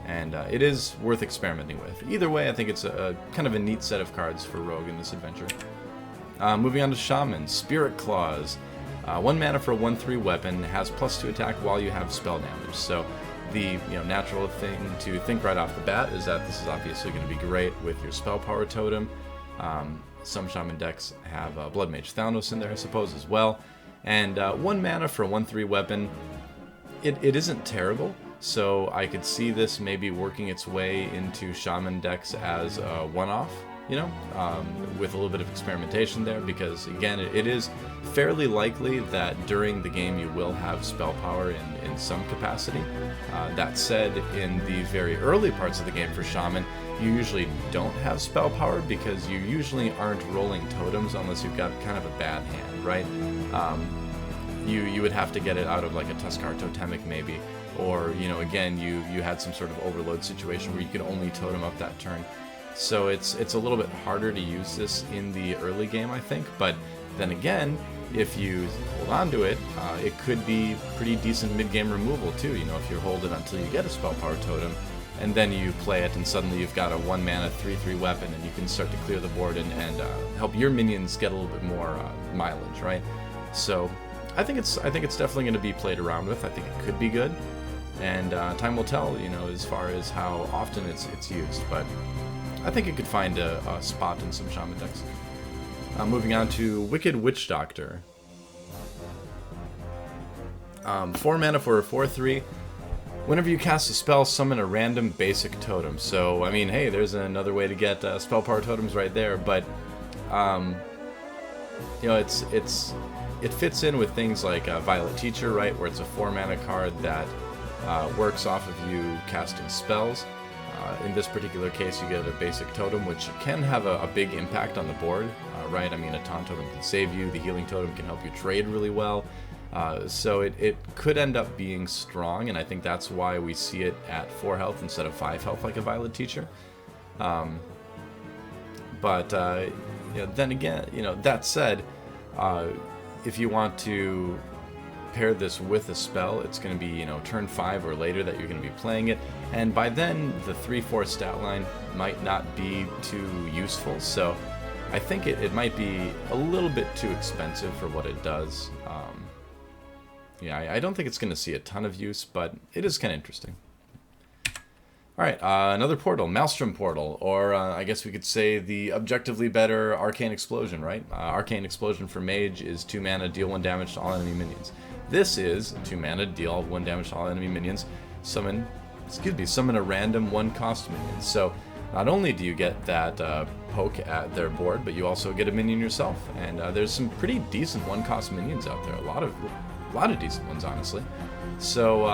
And it is worth experimenting with. Either way, I think it's a kind of a neat set of cards for rogue in this adventure. Moving on to Shaman, Spirit Claws. 1 mana for a 1/3 weapon, has +2 attack while you have spell damage. So the natural thing to think right off the bat is that this is obviously going to be great with your spell power totem. Some Shaman decks have Blood Mage Thanos in there, I suppose, as well. And 1 mana for a 1/3 weapon, it isn't terrible. So I could see this maybe working its way into Shaman decks as a one-off, you know, with a little bit of experimentation there, because again, it is fairly likely that during the game you will have spell power in some capacity. That said, in the very early parts of the game for Shaman, you usually don't have spell power because you usually aren't rolling totems unless you've got kind of a bad hand, right? You would have to get it out of like a Tuskar Totemic maybe, or, you know, again, you had some sort of overload situation where you could only totem up that turn. So it's a little bit harder to use this in the early game, I think. But then again, if you hold on to it, it could be pretty decent mid-game removal too. You know, if you hold it until you get a spell power totem, and then you play it, and suddenly you've got a 1 mana 3/3 weapon, and you can start to clear the board and help your minions get a little bit more mileage, right? So I think it's definitely going to be played around with. I think it could be good, and time will tell, you know, as far as how often it's used. But I think it could find a spot in some Shaman decks. Moving on to Wicked Witch Doctor. 4 mana for a 4/3. Whenever you cast a spell, summon a random basic totem. So, I mean, hey, there's another way to get spell power totems right there. But, you know, it fits in with things like Violet Teacher, right, where it's a 4 mana card that works off of you casting spells. In this particular case, you get a basic totem, which can have a big impact on the board, right? I mean, a Taunt totem can save you, the healing totem can help you trade really well. So it could end up being strong, and I think that's why we see it at 4 health instead of 5 health like a Violet Teacher. But you know, then again, you know, that said, if you want to pair this with a spell, it's going to be, you know, turn 5 or later that you're going to be playing it, and by then the 3/4 stat line might not be too useful. So I think it might be a little bit too expensive for what it does. Yeah, I don't think it's going to see a ton of use, but it is kind of interesting. Alright, another portal, Maelstrom Portal, or I guess we could say the objectively better Arcane Explosion, right? Arcane Explosion for Mage is 2 mana, deal 1 damage to all enemy minions. This is 2 mana, deal 1 damage to all enemy minions, summon a random 1-cost minion. So not only do you get that poke at their board, but you also get a minion yourself. And there's some pretty decent 1-cost minions out there, a lot of decent ones, honestly. So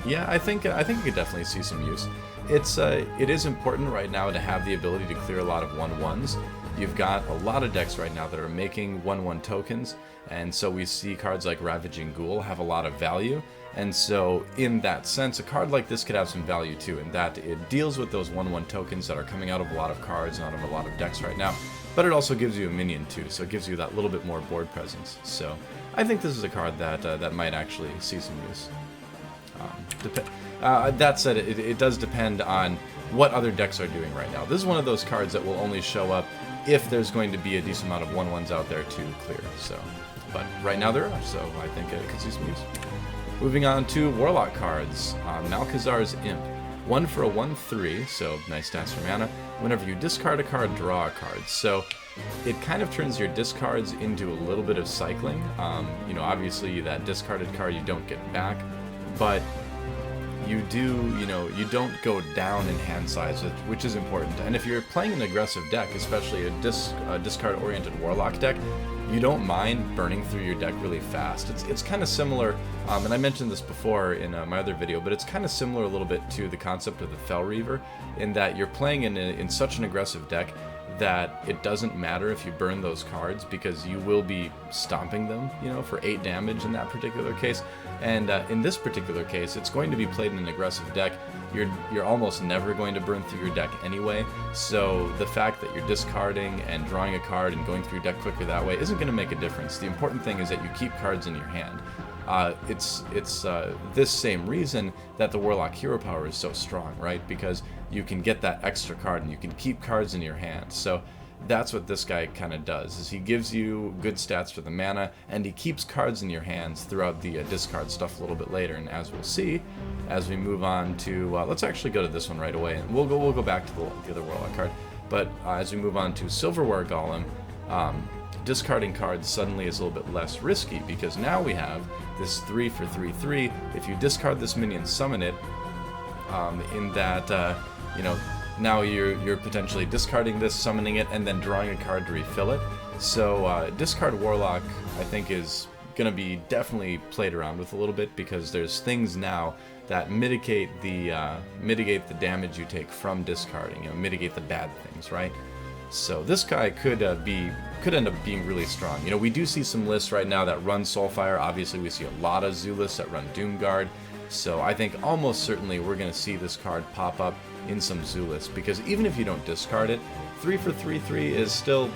yeah, I think you could definitely see some use. It is important right now to have the ability to clear a lot of 1/1s. You've got a lot of decks right now that are making 1/1 tokens, and so we see cards like Ravaging Ghoul have a lot of value. And so in that sense, a card like this could have some value too, in that it deals with those 1/1 tokens that are coming out of a lot of cards and out of a lot of decks right now. But it also gives you a minion too, so it gives you that little bit more board presence. So I think this is a card that that might actually see some use. That said, it does depend on what other decks are doing right now. This is one of those cards that will only show up if there's going to be a decent amount of 1/1s out there to clear. So, but right now there are, so I think it could see some use. Moving on to Warlock cards. Malchezaar's Imp. 1 for a 1/3, so nice stats for mana. Whenever you discard a card, draw a card. So it kind of turns your discards into a little bit of cycling. You know, obviously that discarded card you don't get back, but you do, you know, you don't go down in hand size, which is important. And if you're playing an aggressive deck, especially a discard-oriented Warlock deck, you don't mind burning through your deck really fast. It's kind of similar, and I mentioned this before in my other video, but it's kind of similar a little bit to the concept of the Fel Reaver, in that you're playing in such an aggressive deck that it doesn't matter if you burn those cards, because you will be stomping them, you know, for 8 damage in that particular case. And in this particular case, it's going to be played in an aggressive deck. You're almost never going to burn through your deck anyway, so the fact that you're discarding and drawing a card and going through your deck quicker that way isn't going to make a difference. The important thing is that you keep cards in your hand. It's this same reason that the Warlock hero power is so strong, right? Because you can get that extra card and you can keep cards in your hand. So that's what this guy kind of does, is he gives you good stats for the mana, and he keeps cards in your hands throughout the discard stuff a little bit later. And as we'll see, as we move on to, let's actually go to this one right away, and we'll go back to the other Warlock card. But as we move on to Silverware Golem, discarding cards suddenly is a little bit less risky, because now we have this 3 for 3/3. If you discard this minion, summon it, in that, you know, now you're potentially discarding this, summoning it, and then drawing a card to refill it. So discard Warlock, I think, is going to be definitely played around with a little bit, because there's things now that mitigate the damage you take from discarding, you know, mitigate the bad things, right? So this guy could end up being really strong. You know, we do see some lists right now that run Soulfire. Obviously, we see a lot of Zoo lists that run Doomguard. So I think almost certainly we're going to see this card pop up in some Zoo lists, because even if you don't discard it, 3 for 3/3 is still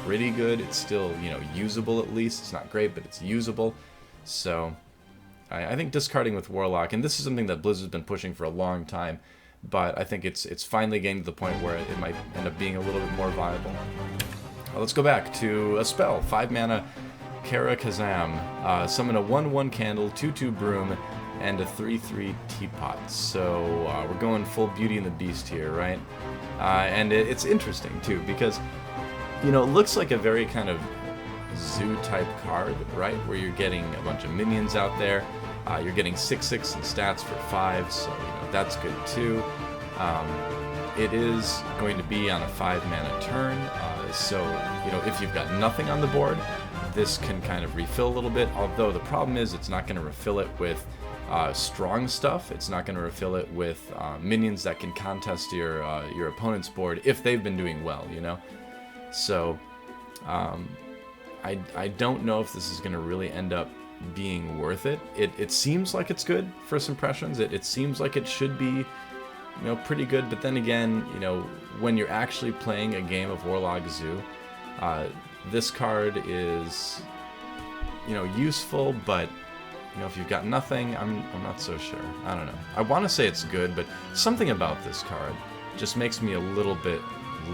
pretty good. It's still, you know, usable at least. It's not great, but it's usable. So I think discarding with Warlock, and this is something that Blizzard's been pushing for a long time, but I think it's finally getting to the point where it might end up being a little bit more viable. Let's go back to a spell. 5 mana, Karazhan. Summon a 1/1 candle, 2/2 broom, and a 3/3 teapot. So we're going full Beauty and the Beast here, right? And it's interesting too, because, you know, it looks like a very kind of Zoo type card, right? Where you're getting a bunch of minions out there. You're getting 6/6 in stats for 5, so, you know, that's good too. It is going to be on a 5 mana turn, so, you know, if you've got nothing on the board, this can kind of refill a little bit, although the problem is it's not going to refill it with strong stuff. It's not going to refill it with minions that can contest your opponent's board if they've been doing well, you know? So I don't know if this is going to really end up being worth it. It seems like it's good. First impressions, it seems like it should be, you know, pretty good, but then again, you know, when you're actually playing a game of Warlock Zoo, this card is, you know, useful, but, you know, if you've got nothing, I'm not so sure. I don't know. I want to say it's good, but something about this card just makes me a little bit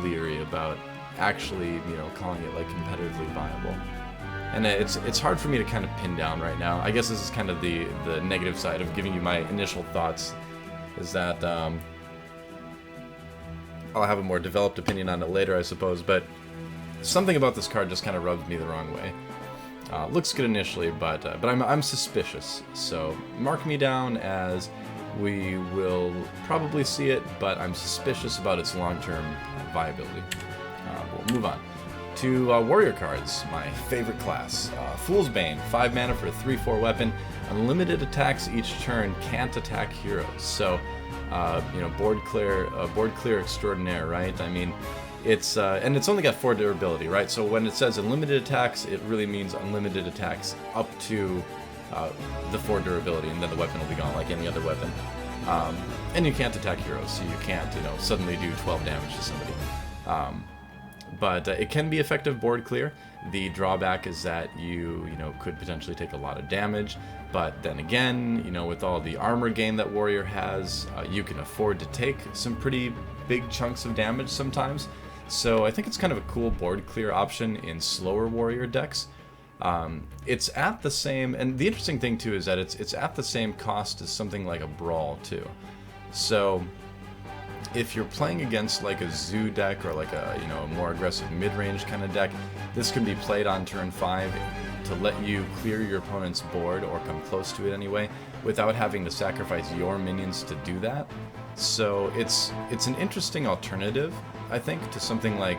leery about actually, you know, calling it like competitively viable. And it's hard for me to kind of pin down right now. I guess this is kind of the negative side of giving you my initial thoughts, is that I'll have a more developed opinion on it later, I suppose, but something about this card just kind of rubs me the wrong way. Looks good initially, but I'm suspicious. So mark me down, as we will probably see it, but I'm suspicious about its long-term viability. We'll move on to warrior cards, my favorite class. Fool's Bane, 5 mana for a 3/4 weapon, unlimited attacks each turn, can't attack heroes. So, you know, board clear extraordinaire, right? I mean, it's and it's only got 4 durability, right? So when it says unlimited attacks, it really means unlimited attacks up to the 4 durability, and then the weapon will be gone like any other weapon. And you can't attack heroes, so you can't, you know, suddenly do 12 damage to somebody. but it can be effective board clear. The drawback is that you could potentially take a lot of damage, but then again, with all the armor gain that warrior has, you can afford to take some pretty big chunks of damage sometimes. So I think it's kind of a cool board clear option in slower warrior decks. It's at the same, and the interesting thing too is that it's at the same cost as something like a Brawl too. So if you're playing against like a Zoo deck or like a more aggressive mid-range kind of deck, this can be played on turn 5 to let you clear your opponent's board, or come close to it anyway, without having to sacrifice your minions to do that. So it's an interesting alternative, I think, to something like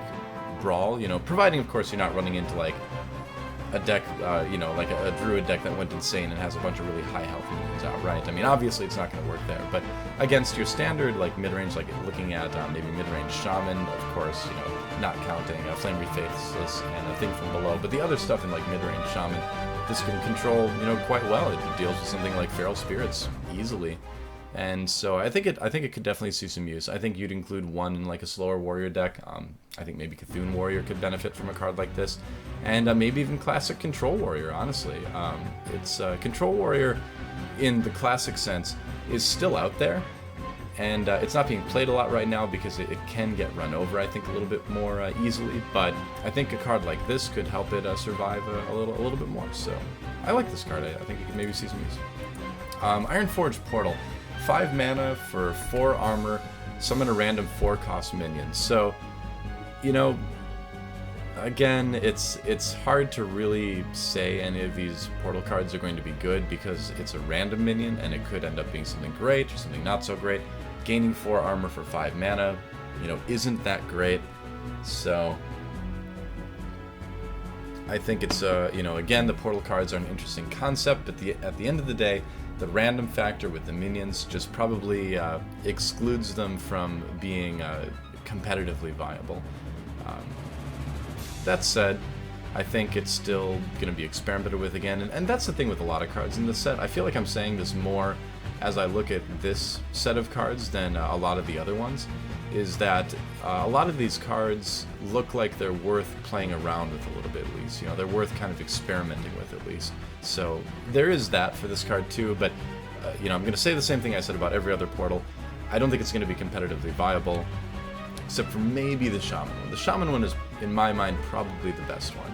Brawl, providing of course you're not running into like a deck, like a Druid deck that went insane and has a bunch of really high health minions outright. I mean, obviously it's not going to work there, but against your standard like mid-range, like looking at maybe mid-range Shaman, of course, not counting Flame Wreath Faithless and a Thing from Below, but the other stuff in like mid-range Shaman, this can control, quite well. It deals with something like Feral Spirits easily. And so I think it could definitely see some use. I think you'd include one in like a slower warrior deck. I think maybe Cthulhu Warrior could benefit from a card like this, and maybe even classic Control Warrior. Honestly, it's Control Warrior in the classic sense is still out there, and it's not being played a lot right now because it can get run over, I think, a little bit more easily. But I think a card like this could help it survive a little bit more. So I like this card. I think it could maybe see some use. Ironforge Portal. 5 mana for 4 armor, summon a random 4-cost minion. So, again, it's hard to really say any of these portal cards are going to be good because it's a random minion and it could end up being something great or something not so great. Gaining 4 armor for 5 mana, isn't that great. So I think it's again, the portal cards are an interesting concept, but at the end of the day, the random factor with the minions just probably excludes them from being competitively viable. That said, I think it's still going to be experimented with again, and that's the thing with a lot of cards in this set. I feel like I'm saying this more as I look at this set of cards than a lot of the other ones, is that a lot of these cards look like they're worth playing around with a little bit at least. They're worth kind of experimenting with at least. So there is that for this card too, but I'm going to say the same thing I said about every other portal. I don't think it's going to be competitively viable, except for maybe the Shaman one. The Shaman one is, in my mind, probably the best one,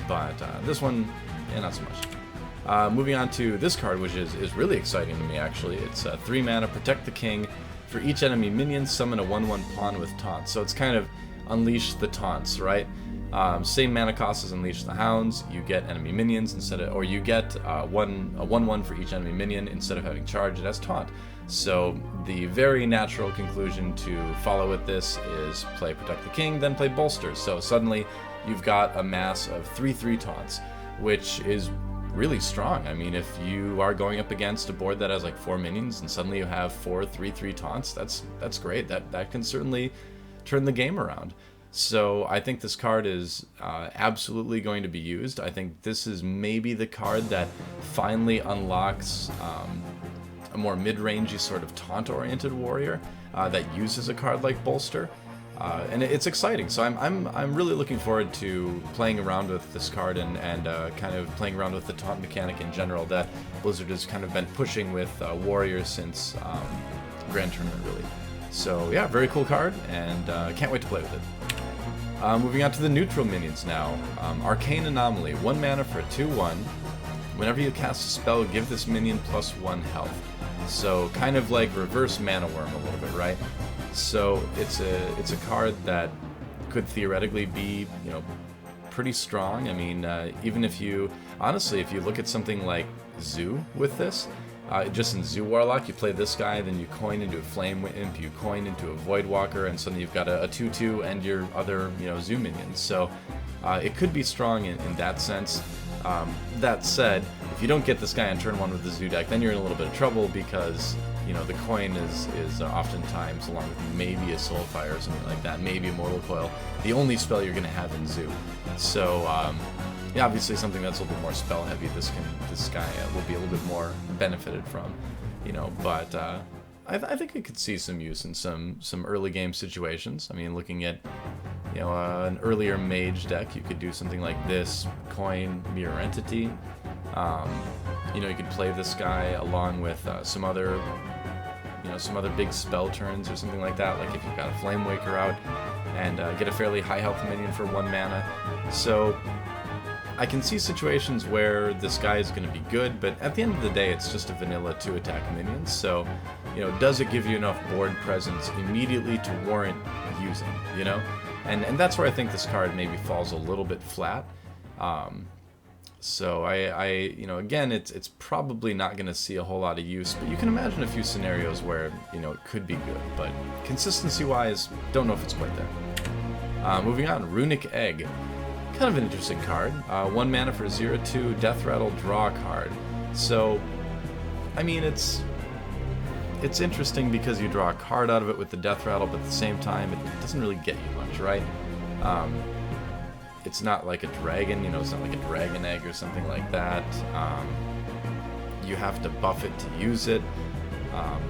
but this one, not so much. Moving on to this card, which is really exciting to me actually. It's 3 mana, Protect the King. For each enemy minion, summon a 1/1 pawn with Taunt. So it's kind of Unleash the Taunts, right? Same mana cost as Unleash the Hounds. You get enemy minions instead of, or you get a 1/1 for each enemy minion instead of having charge. It has Taunt. So the very natural conclusion to follow with this is play Protect the King, then play Bolster. So suddenly you've got a mass of 3/3 taunts, which is really strong. I mean, if you are going up against a board that has like 4 minions and suddenly you have 4 3/3 taunts, that's great. That can certainly turn the game around. So I think this card is absolutely going to be used. I think this is maybe the card that finally unlocks a more mid-rangey sort of taunt-oriented warrior that uses a card like Bolster. And it's exciting, so I'm really looking forward to playing around with this card and kind of playing around with the taunt mechanic in general that Blizzard has kind of been pushing with warriors since Grand Tournament, really. So yeah, very cool card, and can't wait to play with it. Moving on to the neutral minions now. Arcane Anomaly, 1 mana for a 2/1. Whenever you cast a spell, give this minion +1 health. So kind of like reverse Mana Worm a little bit, right? So it's a card that could theoretically be, pretty strong. I mean, even if you look at something like Zoo with this, just in Zoo Warlock, you play this guy, then you coin into a Flame Imp, you coin into a Void Walker, and suddenly you've got a 2/2 and your other, Zoo minions. So it could be strong in that sense. That said, if you don't get this guy on turn 1 with the Zoo deck, then you're in a little bit of trouble because the coin is oftentimes, along with maybe a Soulfire or something like that, maybe a Mortal Coil, the only spell you're going to have in Zoo. So, yeah, obviously something that's a little bit more spell heavy, this guy will be a little bit more benefited from, but I think it could see some use in some early game situations. I mean, looking at, you know, an earlier mage deck, you could do something like this, coin, mirror entity. You know, you could play this guy along with some other big spell turns or something like that, like if you've got a Flame Waker out, and get a fairly high health minion for 1 mana. So I can see situations where this guy is going to be good, but at the end of the day, it's just a vanilla 2-attack minion. So, you know, does it give you enough board presence immediately to warrant using, you know? And that's where I think this card maybe falls a little bit flat. So you know, again, it's probably not going to see a whole lot of use, but you can imagine a few scenarios where, you know, it could be good, but consistency-wise, don't know if it's quite there. Moving on, Runic Egg. Kind of an interesting card. 1 mana for 0/2, Death Rattle, draw a card. So, I mean, it's interesting because you draw a card out of it with the Death Rattle, but at the same time, it doesn't really get you much, right? It's not like a dragon, you know, it's not like a dragon egg or something like that. You have to buff it to use it.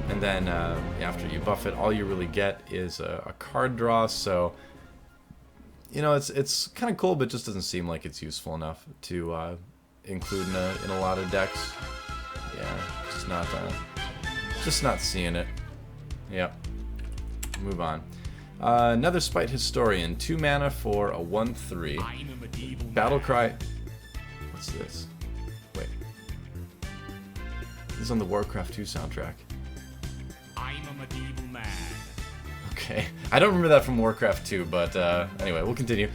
And then after you buff it, all you really get is a card draw, so... You know, it's kind of cool, but just doesn't seem like it's useful enough to include in a lot of decks. Yeah, just not seeing it. Yep. Move on. Another Spite Historian, 2 mana for a 1/3. Battlecry. What's this? Wait. This is on the Warcraft 2 soundtrack. I'm a medieval man. Okay, I don't remember that from Warcraft 2, but anyway, we'll continue.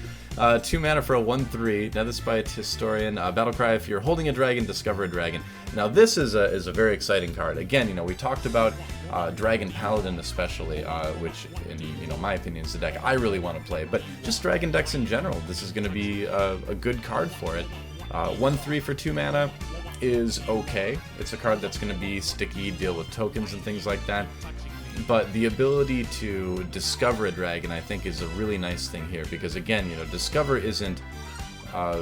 2 mana for a 1/3, Nether Spite Historian, Battlecry. If you're holding a dragon, discover a dragon. Now this is a very exciting card. Again, you know, we talked about Dragon Paladin especially, which, in you know, my opinion, is the deck I really want to play. But just dragon decks in general, this is going to be a good card for it. 1/3 for 2 mana is okay. It's a card that's going to be sticky, deal with tokens and things like that. But the ability to discover a dragon, I think, is a really nice thing here, because again, you know, discover isn't,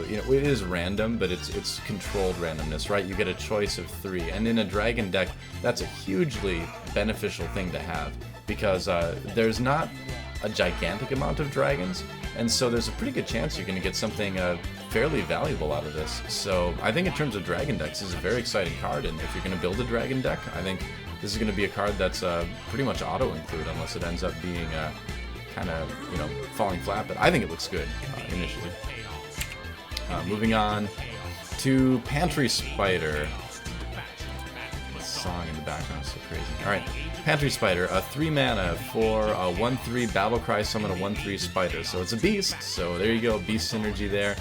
you know, it is random, but it's controlled randomness, right? You get a choice of 3, and in a dragon deck, that's a hugely beneficial thing to have, because there's not a gigantic amount of dragons, and so there's a pretty good chance you're going to get something fairly valuable out of this. So I think in terms of dragon decks, this is a very exciting card, and if you're going to build a dragon deck, I think this is going to be a card that's pretty much auto-include, unless it ends up being kind of, you know, falling flat. But I think it looks good initially. Moving on to Pantry Spider. The song in the background is so crazy. Alright, Pantry Spider, a 3 mana for a 1/3 Battlecry, summon a 1/3 Spider. So it's a beast, so there you go, beast synergy there.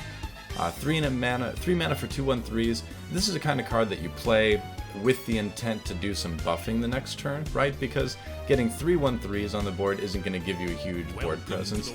3 mana for 2 1/3s. This is the kind of card that you play with the intent to do some buffing the next turn, right? Because getting 3 1/3s on the board isn't going to give you a huge board presence.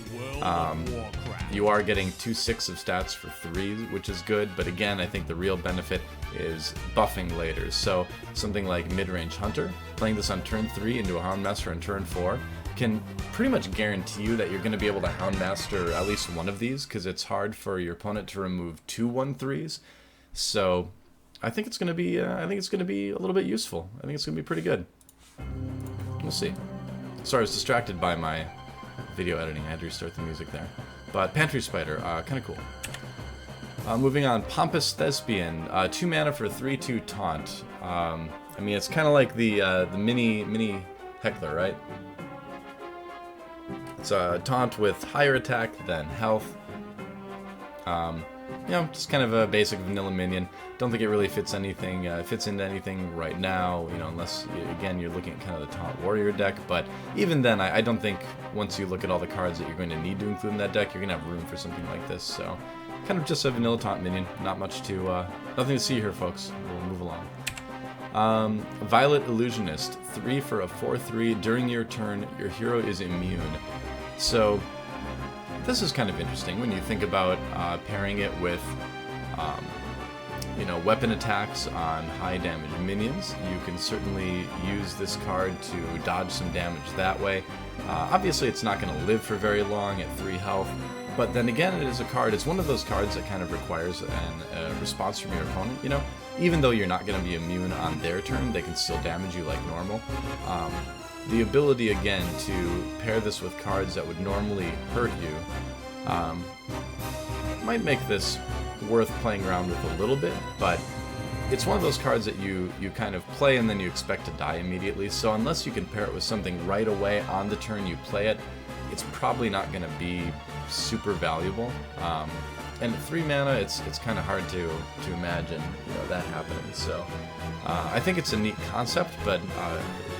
You are getting 2 6 of stats for 3, which is good, but again, I think the real benefit is buffing later. So something like Mid-Range Hunter, playing this on turn 3 into a Houndmaster on turn 4, can pretty much guarantee you that you're going to be able to Houndmaster at least one of these, because it's hard for your opponent to remove 2 1/3s. So I think it's going to be a little bit useful. I think it's going to be pretty good. We'll see. Sorry, I was distracted by my video editing. I had to restart the music there. But Pantry Spider, kind of cool. Moving on, Pompous Thespian, 2 mana for a 3/2 Taunt. I mean, it's kind of like the mini Heckler, right? It's a taunt with higher attack than health. You know, just kind of a basic vanilla minion. Don't think it really fits into anything right now, you know, unless, again, you're looking at kind of the Taunt Warrior deck. But even then, I don't think once you look at all the cards that you're going to need to include in that deck, you're going to have room for something like this. So, kind of just a vanilla Taunt minion. Not much to, nothing to see here, folks. We'll move along. Violet Illusionist, 3 for a 4/3. During your turn, your hero is immune. So this is kind of interesting when you think about pairing it with, you know, weapon attacks on high damage minions. You can certainly use this card to dodge some damage that way. Obviously, it's not going to live for very long at 3 health, but then again, it is a card. It's one of those cards that kind of requires a response from your opponent. You know, even though you're not going to be immune on their turn, they can still damage you like normal. the ability again to pair this with cards that would normally hurt you might make this worth playing around with a little bit, but it's one of those cards that you kind of play and then you expect to die immediately, so unless you can pair it with something right away on the turn you play it, it's probably not going to be super valuable. And at 3 mana, it's kind of hard to imagine that happening. So I think it's a neat concept, but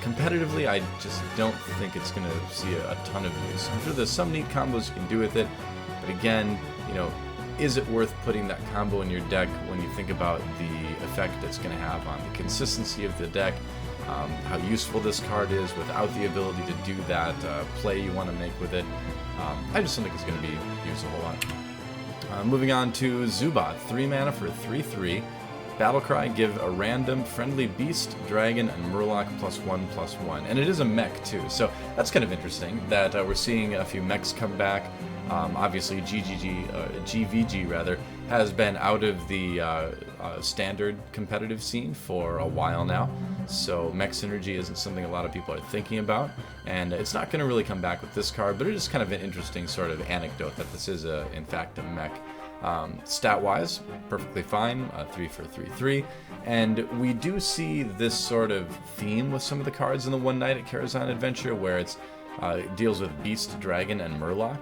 competitively, I just don't think it's going to see a ton of use. I'm sure there's some neat combos you can do with it, but again, is it worth putting that combo in your deck when you think about the effect it's going to have on the consistency of the deck, how useful this card is without the ability to do that play you want to make with it? I just don't think it's going to be used a whole lot. Moving on to Zubat, 3 mana for 3/3. Battlecry, give a random friendly beast, dragon, and murloc +1/+1. And it is a mech too, so that's kind of interesting that we're seeing a few mechs come back. Obviously, GVG rather has been out of the standard competitive scene for a while now, so mech synergy isn't something a lot of people are thinking about, and it's not going to really come back with this card, but it is kind of an interesting sort of anecdote that this is in fact a mech. Stat-wise, perfectly fine, 3 for 3/3, and we do see this sort of theme with some of the cards in the One Night at Karazhan adventure, where it deals with beast, dragon, and murloc.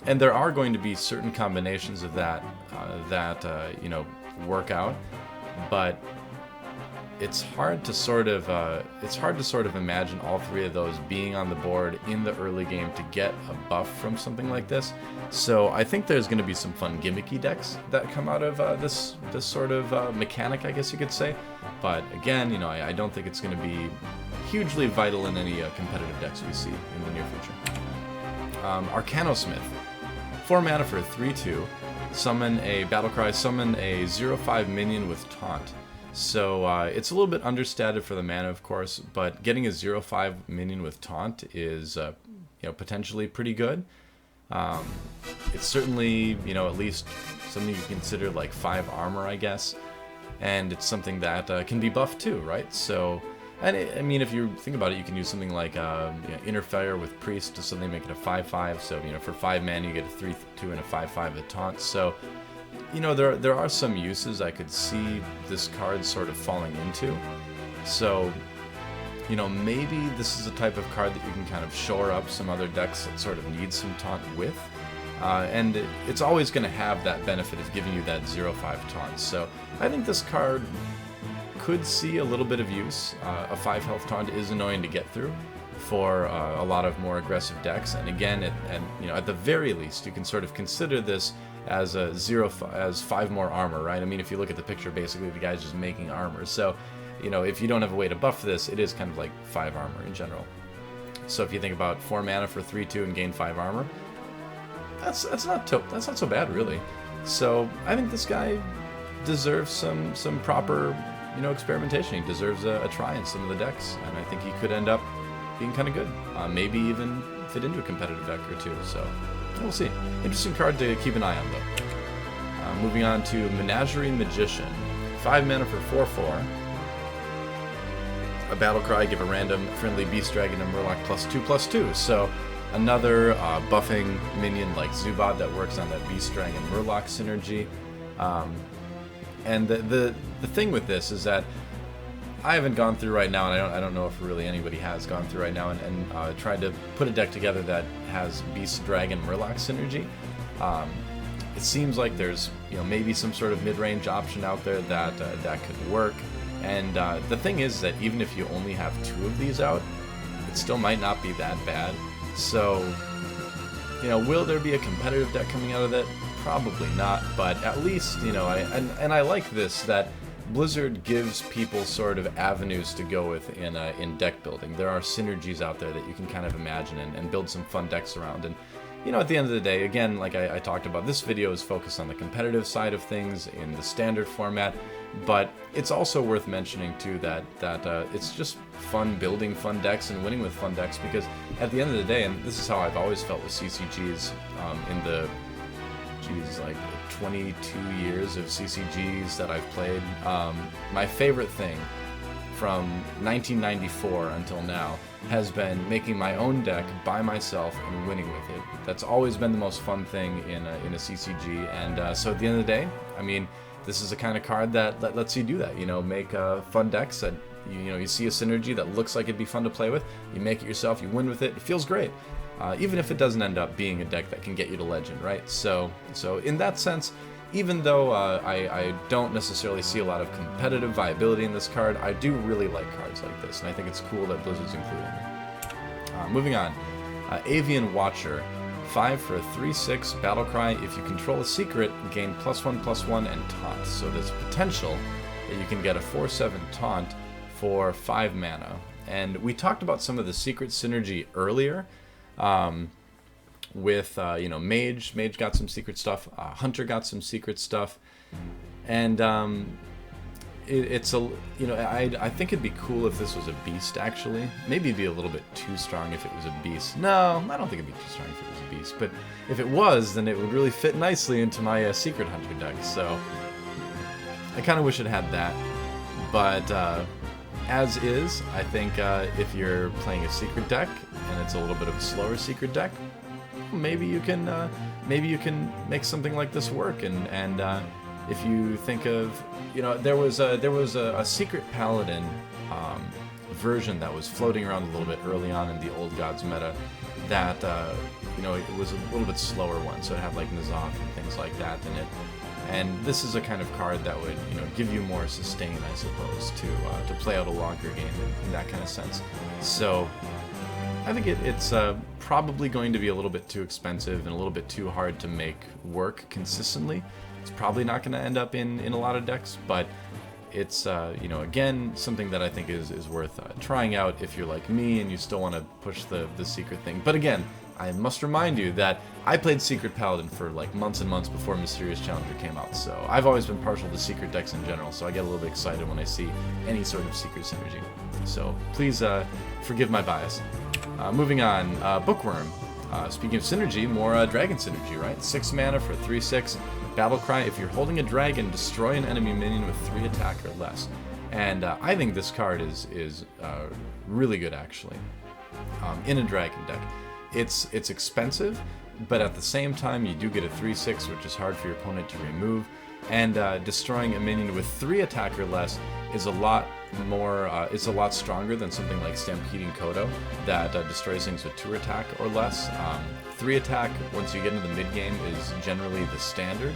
And there are going to be certain combinations of that work out, but it's hard to sort of imagine all 3 of those being on the board in the early game to get a buff from something like this. So I think there's going to be some fun gimmicky decks that come out of this sort of mechanic, I guess you could say. But again, I don't think it's going to be hugely vital in any competitive decks we see in the near future. Arcanosmith, 4 mana for 3/2. Summon a Battlecry, summon a 0/5 minion with Taunt. So it's a little bit understated for the mana, of course, but getting a 0/5 minion with Taunt is potentially pretty good. It's certainly at least something you consider like 5 armor, I guess, and it's something that can be buffed too, right? So. And I mean, if you think about it, you can use something like Interfere with Priest to suddenly make it a 5/5. So for 5 mana, you get a 3/2 and a 5/5 with Taunt. So there are some uses I could see this card sort of falling into. So maybe this is a type of card that you can kind of shore up some other decks that sort of need some Taunt with. And it's always going to have that benefit of giving you that 0/5 Taunt. So I think this card could see a little bit of use. A 5 health Taunt is annoying to get through for a lot of more aggressive decks, and again, at the very least, you can sort of consider this as as 5 more armor, right? I mean, if you look at the picture, basically the guy's just making armor. So, if you don't have a way to buff this, it is kind of like 5 armor in general. So if you think about 4 mana for 3/2 and gain 5 armor, that's not so bad, really. So I think this guy deserves some proper experimentation. He deserves a try in some of the decks, and I think he could end up being kind of good. Maybe even fit into a competitive deck or two, so we'll see. Interesting card to keep an eye on, though. Moving on to Menagerie Magician. 5 mana for 4/4. A Battlecry, give a random friendly beast, dragon, and murloc +2/+2. So another buffing minion like Zubat that works on that beast, dragon, murloc synergy. And the thing with this is that I haven't gone through right now, and I don't know if really anybody has gone through right now and tried to put a deck together that has Beast, Dragon, Murloc synergy. It seems like there's maybe some sort of mid-range option out there that could work. And the thing is that even if you only have 2 of these out, it still might not be that bad. So will there be a competitive deck coming out of that? Probably not, but at least, I like this, that Blizzard gives people sort of avenues to go with in deck building. There are synergies out there that you can kind of imagine and build some fun decks around. And, at the end of the day, again, like I talked about, this video is focused on the competitive side of things in the standard format, but it's also worth mentioning, too, that it's just fun building fun decks and winning with fun decks, because at the end of the day, and this is how I've always felt with CCGs in the 22 years of CCGs that I've played. My favorite thing from 1994 until now has been making my own deck by myself and winning with it. That's always been the most fun thing in a CCG, and so at the end of the day, I mean, this is the kind of card that lets you do that, you know, make fun decks that, you know, you see a synergy that looks like it'd be fun to play with, you make it yourself, you win with it, it feels great. Even if it doesn't end up being a deck that can get you to Legend, right? So in that sense, even though I don't necessarily see a lot of competitive viability in this card, I do really like cards like this, and I think it's cool that Blizzard's including it. Moving on, Avian Watcher, 5 for a 3/6 Battlecry. If you control a secret, gain +1/+1 and Taunt. So there's potential that you can get a 4/7 Taunt for 5 mana. And we talked about some of the secret synergy earlier. With you know, Mage got some secret stuff, Hunter got some secret stuff, and it's a, you know, I think it'd be cool if this was a beast. Actually, maybe it'd be a little bit too strong if it was a beast. No, I don't think it'd be too strong if it was a beast, but if it was, then it would really fit nicely into my secret Hunter deck. So I kind of wish it had that, but as is, I think if you're playing a secret deck and it's a little bit of a slower secret deck, maybe you can make something like this work. And if you think of, you know, there was a secret Paladin version that was floating around a little bit early on in the Old Gods meta that you know, it was a little bit slower one, so it had like N'Zoth and things like that in it. And this is a kind of card that would, you know, give you more sustain, I suppose, to play out a longer game in that kind of sense. So I think it's probably going to be a little bit too expensive and a little bit too hard to make work consistently. It's probably not going to end up in a lot of decks, but it's, you know, again, something that I think is worth trying out if you're like me and you still want to push the secret thing. But again, I must remind you that I played Secret Paladin for like months and months before Mysterious Challenger came out, so I've always been partial to secret decks in general, so I get a little bit excited when I see any sort of secret synergy. So please forgive my bias. Moving on, Bookworm. Speaking of synergy, more dragon synergy, right? 6 mana for 3/6 Battlecry. If you're holding a dragon, destroy an enemy minion with 3 attack or less. And I think this card is really good, actually, in a dragon deck. It's expensive, but at the same time, you do get a 3/6, which is hard for your opponent to remove. And destroying a minion with 3 attack or less is a lot more. It's a lot stronger than something like Stampeding Kodo that destroys things with 2 attack or less. 3 attack, once you get into the mid game, is generally the standard,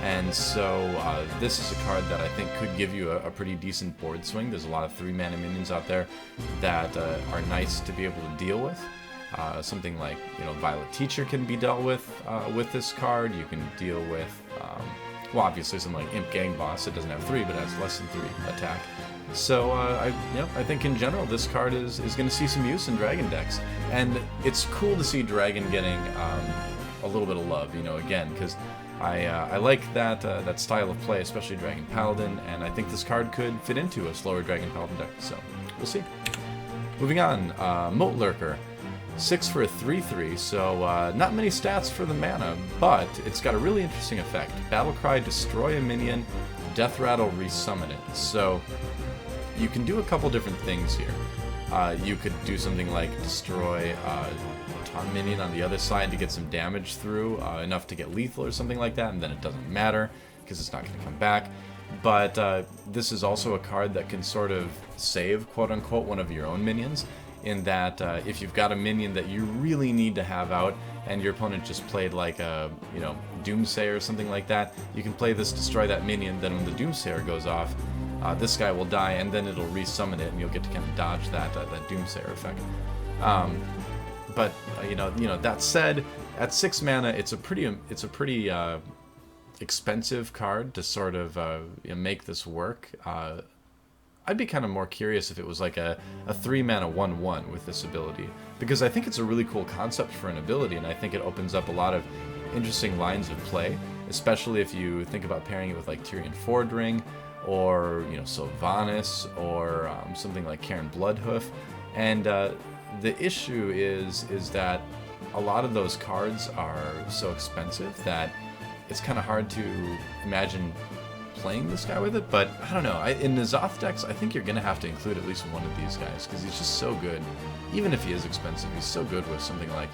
and so this is a card that I think could give you a pretty decent board swing. There's a lot of 3 mana minions out there that are nice to be able to deal with. Something like, you know, Violet Teacher can be dealt with this card. You can deal with, well, obviously something like Imp Gang Boss. It doesn't have 3, but has less than 3 attack. So I think in general this card is going to see some use in Dragon decks, and it's cool to see Dragon getting a little bit of love. You know, again, because I like that style of play, especially Dragon Paladin, and I think this card could fit into a slower Dragon Paladin deck. So we'll see. Moving on, Moat Lurker. 6 for a 3/3, so not many stats for the mana, but it's got a really interesting effect. Battlecry, destroy a minion, Death Rattle, resummon it. So you can do a couple different things here. You could do something like destroy a Taunt minion on the other side to get some damage through, enough to get lethal or something like that, and then it doesn't matter because it's not going to come back. But this is also a card that can sort of save, quote-unquote, one of your own minions, in that if you've got a minion that you really need to have out and your opponent just played like a, you know, Doomsayer or something like that, you can play this, destroy that minion, then when the Doomsayer goes off, this guy will die, and then it'll resummon it, and you'll get to kind of dodge that Doomsayer effect. But you know, that said, at 6 mana, it's a pretty expensive card to sort of make this work. I'd be kind of more curious if it was like a 3 mana 1/1 with this ability, because I think it's a really cool concept for an ability, and I think it opens up a lot of interesting lines of play, especially if you think about pairing it with like Tyrion Fordring, or, you know, Sylvanas, or something like Karen Bloodhoof. And the issue is that a lot of those cards are so expensive that it's kind of hard to imagine playing this guy with it, but I don't know. In N'Zoth decks, I think you're going to have to include at least one of these guys, because he's just so good. Even if he is expensive, he's so good with something like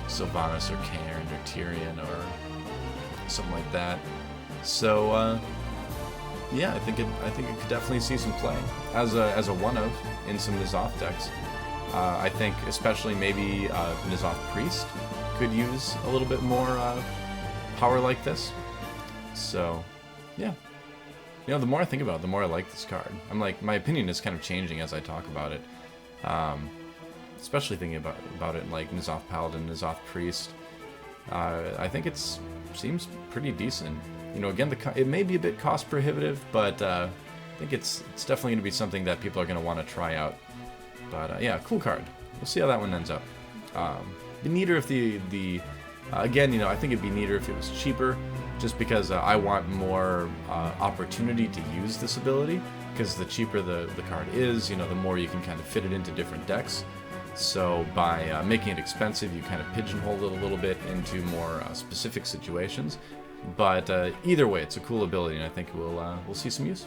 Sylvanas or Cairn or Tyrion or something like that. So, yeah, I think it could definitely see some play as a one-of in some N'Zoth decks. I think especially maybe N'Zoth Priest could use a little bit more power like this. So, yeah. You know, the more I think about it, the more I like this card. I'm like, my opinion is kind of changing as I talk about it. Especially thinking about it in like N'Zoth Paladin, N'Zoth Priest. I think seems pretty decent. You know, again, it may be a bit cost prohibitive, but I think it's definitely going to be something that people are going to want to try out. But yeah, cool card. We'll see how that one ends up. Be neater if again, you know, I think it'd be neater if it was cheaper, just because I want more opportunity to use this ability. Because the cheaper the card is, you know, the more you can kind of fit it into different decks. So by making it expensive, you kind of pigeonhole it a little bit into more specific situations. But either way, it's a cool ability, and I think we'll see some use.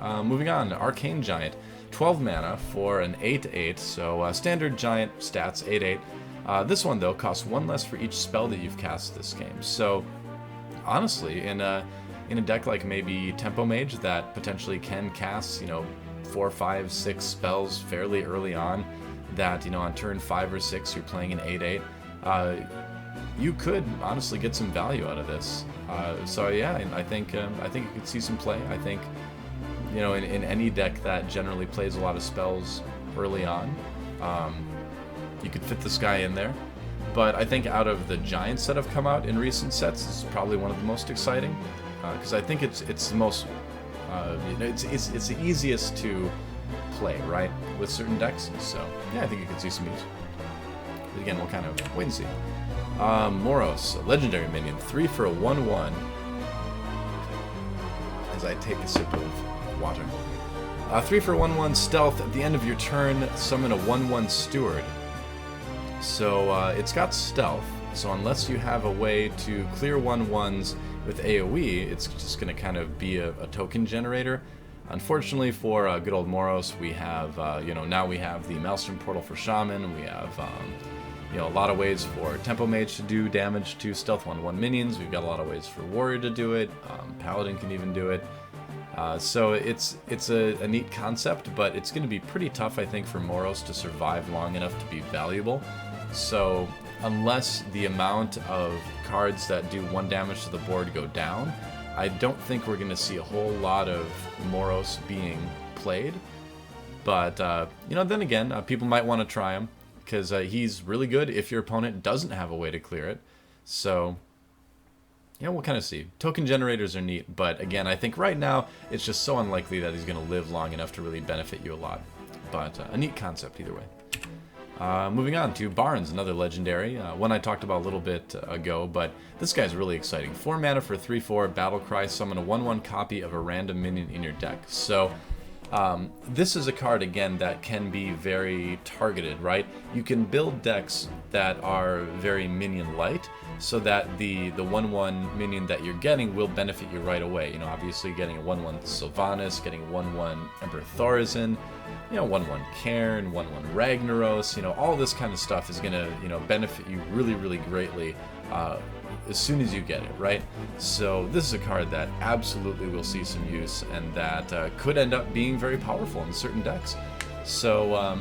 Moving on, Arcane Giant, 12 mana for an 8/8. So standard Giant stats, 8/8. This one though costs 1 less for each spell that you've cast this game. So honestly, in a deck like maybe Tempo Mage that potentially can cast, you know, 4, 5, 6 spells fairly early on, that, you know, on turn 5 or 6 you're playing an 8/8, you could honestly get some value out of this. So yeah, I think you could see some play. I think, you know, in any deck that generally plays a lot of spells early on, you could fit this guy in there. But I think out of the Giants that have come out in recent sets, this is probably one of the most exciting, because I think it's the most, you know, it's the easiest to play, right, with certain decks. So yeah, I think you could see some use. But again, we'll kind of wait and see. Moros, a legendary minion, 3 for a 1/1. As I take a sip of water. 3 for a 1/1 stealth. At the end of your turn, summon a 1/1 steward. So it's got stealth. So unless you have a way to clear 1/1s with AoE, it's just going to kind of be a token generator. Unfortunately for good old Moros, we have, you know, now we have the Maelstrom Portal for Shaman. We have, you know, a lot of ways for Tempo Mage to do damage to stealth 1/1 minions. We've got a lot of ways for Warrior to do it. Paladin can even do it. So it's a neat concept, but it's going to be pretty tough, I think, for Moros to survive long enough to be valuable. So unless the amount of cards that do 1 damage to the board go down, I don't think we're going to see a whole lot of Moros being played. But, you know, then again, people might want to try him, because he's really good if your opponent doesn't have a way to clear it. So, yeah, we'll kind of see. Token generators are neat, but again, I think right now it's just so unlikely that he's going to live long enough to really benefit you a lot. But a neat concept either way. Moving on to Barnes, another legendary, one I talked about a little bit ago, but this guy's really exciting. 4 mana for 3/4, Battlecry, summon a 1/1 copy of a random minion in your deck. So this is a card, again, that can be very targeted, right? You can build decks that are very minion light, so that the 1/1 minion that you're getting will benefit you right away. You know, obviously getting a 1/1 Sylvanas, getting a 1/1 Emperor Thaurissan, you know, 1/1 Cairn, 1/1 Ragnaros, you know, all this kind of stuff is gonna, you know, benefit you really, really greatly as soon as you get it, right? So this is a card that absolutely will see some use, and that could end up being very powerful in certain decks. So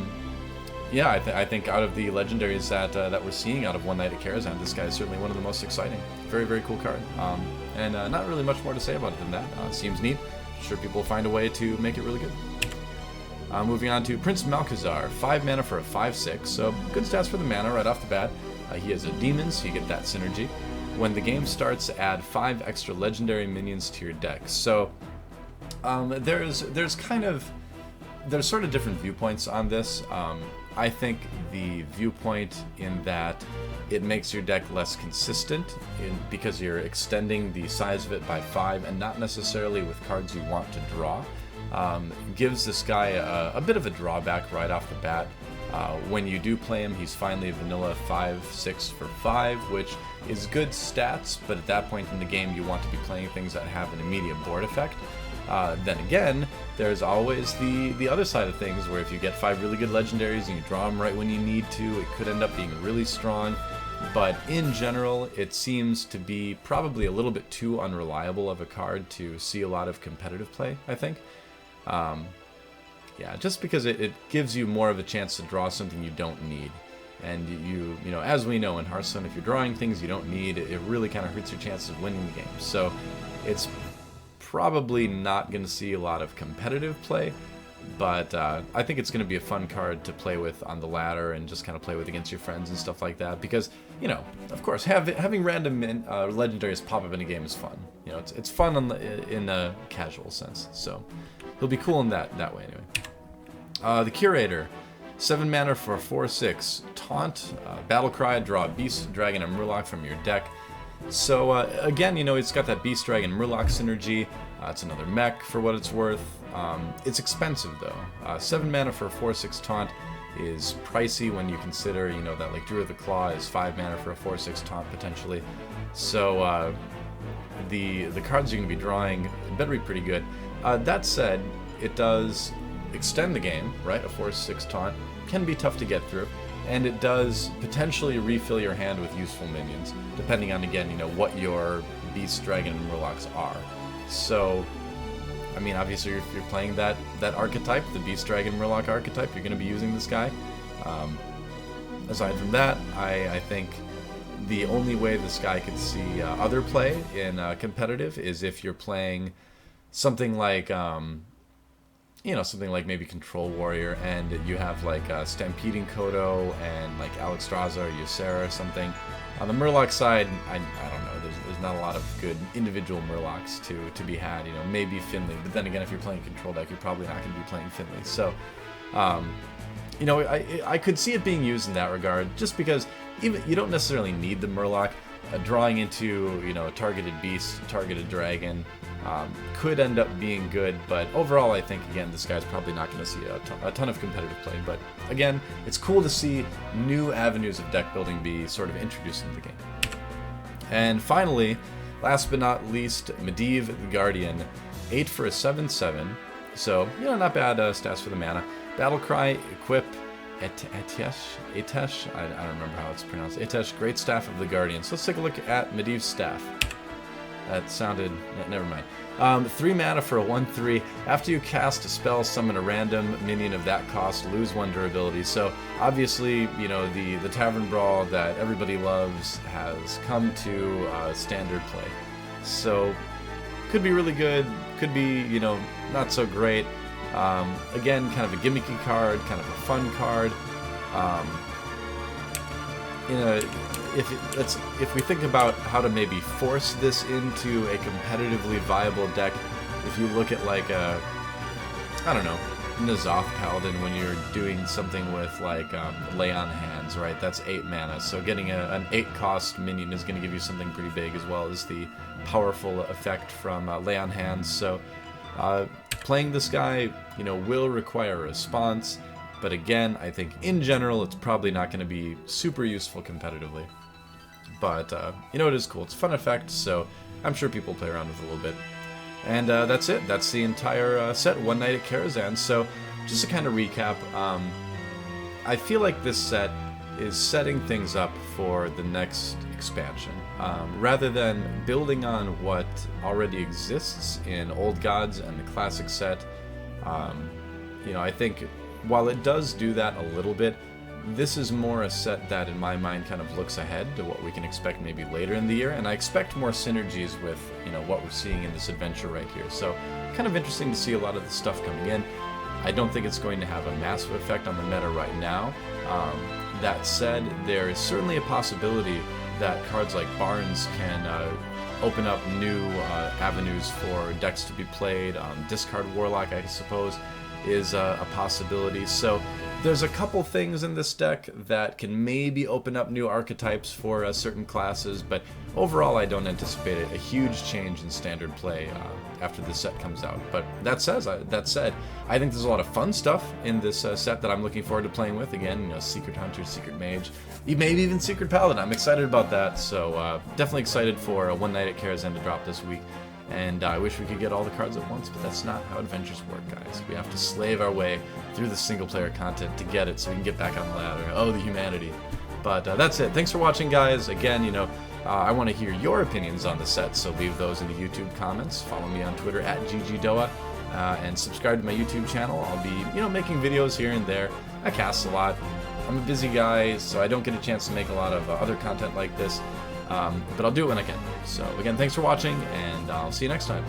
yeah, I think out of the legendaries that we're seeing out of One Night at Karazhan, this guy is certainly one of the most exciting. Very, very cool card. And not really much more to say about it than that. Seems neat. I'm sure people will find a way to make it really good. Moving on to Prince Malchezaar, 5 mana for a 5/6, so good stats for the mana right off the bat. He has a demon, so you get that synergy. When the game starts, add 5 extra legendary minions to your deck. So there's sort of different viewpoints on this. I think the viewpoint in that it makes your deck less consistent because you're extending the size of it by 5 and not necessarily with cards you want to draw. Gives this guy a bit of a drawback right off the bat. When you do play him, he's finally vanilla 5/6 for 5, which is good stats, but at that point in the game you want to be playing things that have an immediate board effect. Then again, there's always the other side of things, where if you get 5 really good legendaries and you draw them right when you need to, it could end up being really strong. But in general, it seems to be probably a little bit too unreliable of a card to see a lot of competitive play, I think. Yeah, just because it gives you more of a chance to draw something you don't need. And you know, as we know in Hearthstone, if you're drawing things you don't need, it really kind of hurts your chances of winning the game. So it's probably not going to see a lot of competitive play, but I think it's going to be a fun card to play with on the ladder and just kind of play with against your friends and stuff like that. Because, you know, of course, having random legendaries pop up in a game is fun. You know, it's fun in a casual sense. So he'll be cool in that way anyway. The Curator, 7 mana for a 4/6 Taunt, Battle Cry, draw a Beast, Dragon, and Murloc from your deck. So again, you know, it's got that Beast, Dragon, Murloc synergy. It's another mech for what it's worth. It's expensive though. 7 mana for a 4/6 Taunt is pricey when you consider, you know, that like Druid the Claw is 5 mana for a 4/6 Taunt potentially. So the cards you're going to be drawing better be pretty good. That said, it does extend the game, right? A 4/6 Taunt can be tough to get through, and it does potentially refill your hand with useful minions, depending on, again, you know, what your Beast, Dragon, and Murlocs are. So, I mean, obviously, if you're playing that archetype, the Beast, Dragon, Murloc archetype, you're going to be using this guy. Aside from that, I think the only way this guy could see other play in competitive is if you're playing something like you know, something like maybe Control Warrior, and you have like Stampeding Kodo and like Alexstrasza or Ysera or something. On the Murloc side, I don't know. There's not a lot of good individual Murlocs to be had. You know, maybe Finley, but then again, if you're playing Control deck, you're probably not going to be playing Finley. So, you know, I could see it being used in that regard, just because even you don't necessarily need the Murloc. Drawing into, you know, a targeted Beast, targeted Dragon could end up being good, but overall I think, again, this guy's probably not going to see a ton of competitive play. But again, it's cool to see new avenues of deck building be sort of introduced into the game. And finally, last but not least, Medivh the Guardian, 8 for a 7/7, so, you know, not bad stats for the mana. Battle Cry, equip Atesh, I don't remember how it's pronounced. Atesh, Great Staff of the Guardian. So let's take a look at Medivh's staff. That sounded... never mind. 3 mana for a 1/3. After you cast a spell, summon a random minion of that cost, lose 1 durability. So obviously, you know, the Tavern Brawl that everybody loves has come to standard play. So could be really good, could be, you know, not so great. Again, kind of a gimmicky card, kind of a fun card. You know, if we think about how to maybe force this into a competitively viable deck, if you look at like a, I don't know, N'Zoth Paladin, when you're doing something with like Lay on Hands, right? That's 8 mana, so getting an 8-cost minion is going to give you something pretty big, as well as the powerful effect from Lay on Hands. So playing this guy, you know, will require a response, but again, I think in general it's probably not going to be super useful competitively. But you know, it is cool. It's a fun effect, so I'm sure people play around with it a little bit. And that's it. That's the entire set, One Night at Karazhan. So just to kind of recap, I feel like this set is setting things up for the next expansion. Rather than building on what already exists in Old Gods and the Classic set, you know, I think while it does do that a little bit, this is more a set that, in my mind, kind of looks ahead to what we can expect maybe later in the year, and I expect more synergies with, you know, what we're seeing in this adventure right here. So, kind of interesting to see a lot of the stuff coming in. I don't think it's going to have a massive effect on the meta right now. That said, there is certainly a possibility that cards like Barnes can open up new avenues for decks to be played. Discard Warlock, I suppose, is a possibility. So There's a couple things in this deck that can maybe open up new archetypes for certain classes, but overall I don't anticipate a huge change in standard play after this set comes out. But that said, I think there's a lot of fun stuff in this set that I'm looking forward to playing with. Again, you know, Secret Hunter, Secret Mage, maybe even Secret Paladin. I'm excited about that, so definitely excited for One Night at Karazhan to drop this week. And I wish we could get all the cards at once, but that's not how adventures work, guys. We have to slave our way through the single-player content to get it so we can get back on the ladder. Oh, the humanity. But that's it. Thanks for watching, guys. Again, you know, I want to hear your opinions on the set, so leave those in the YouTube comments. Follow me on Twitter at ggDoA, and subscribe to my YouTube channel. I'll be, you know, making videos here and there. I cast a lot. I'm a busy guy, so I don't get a chance to make a lot of other content like this. But I'll do it when I can. So again, thanks for watching, and I'll see you next time.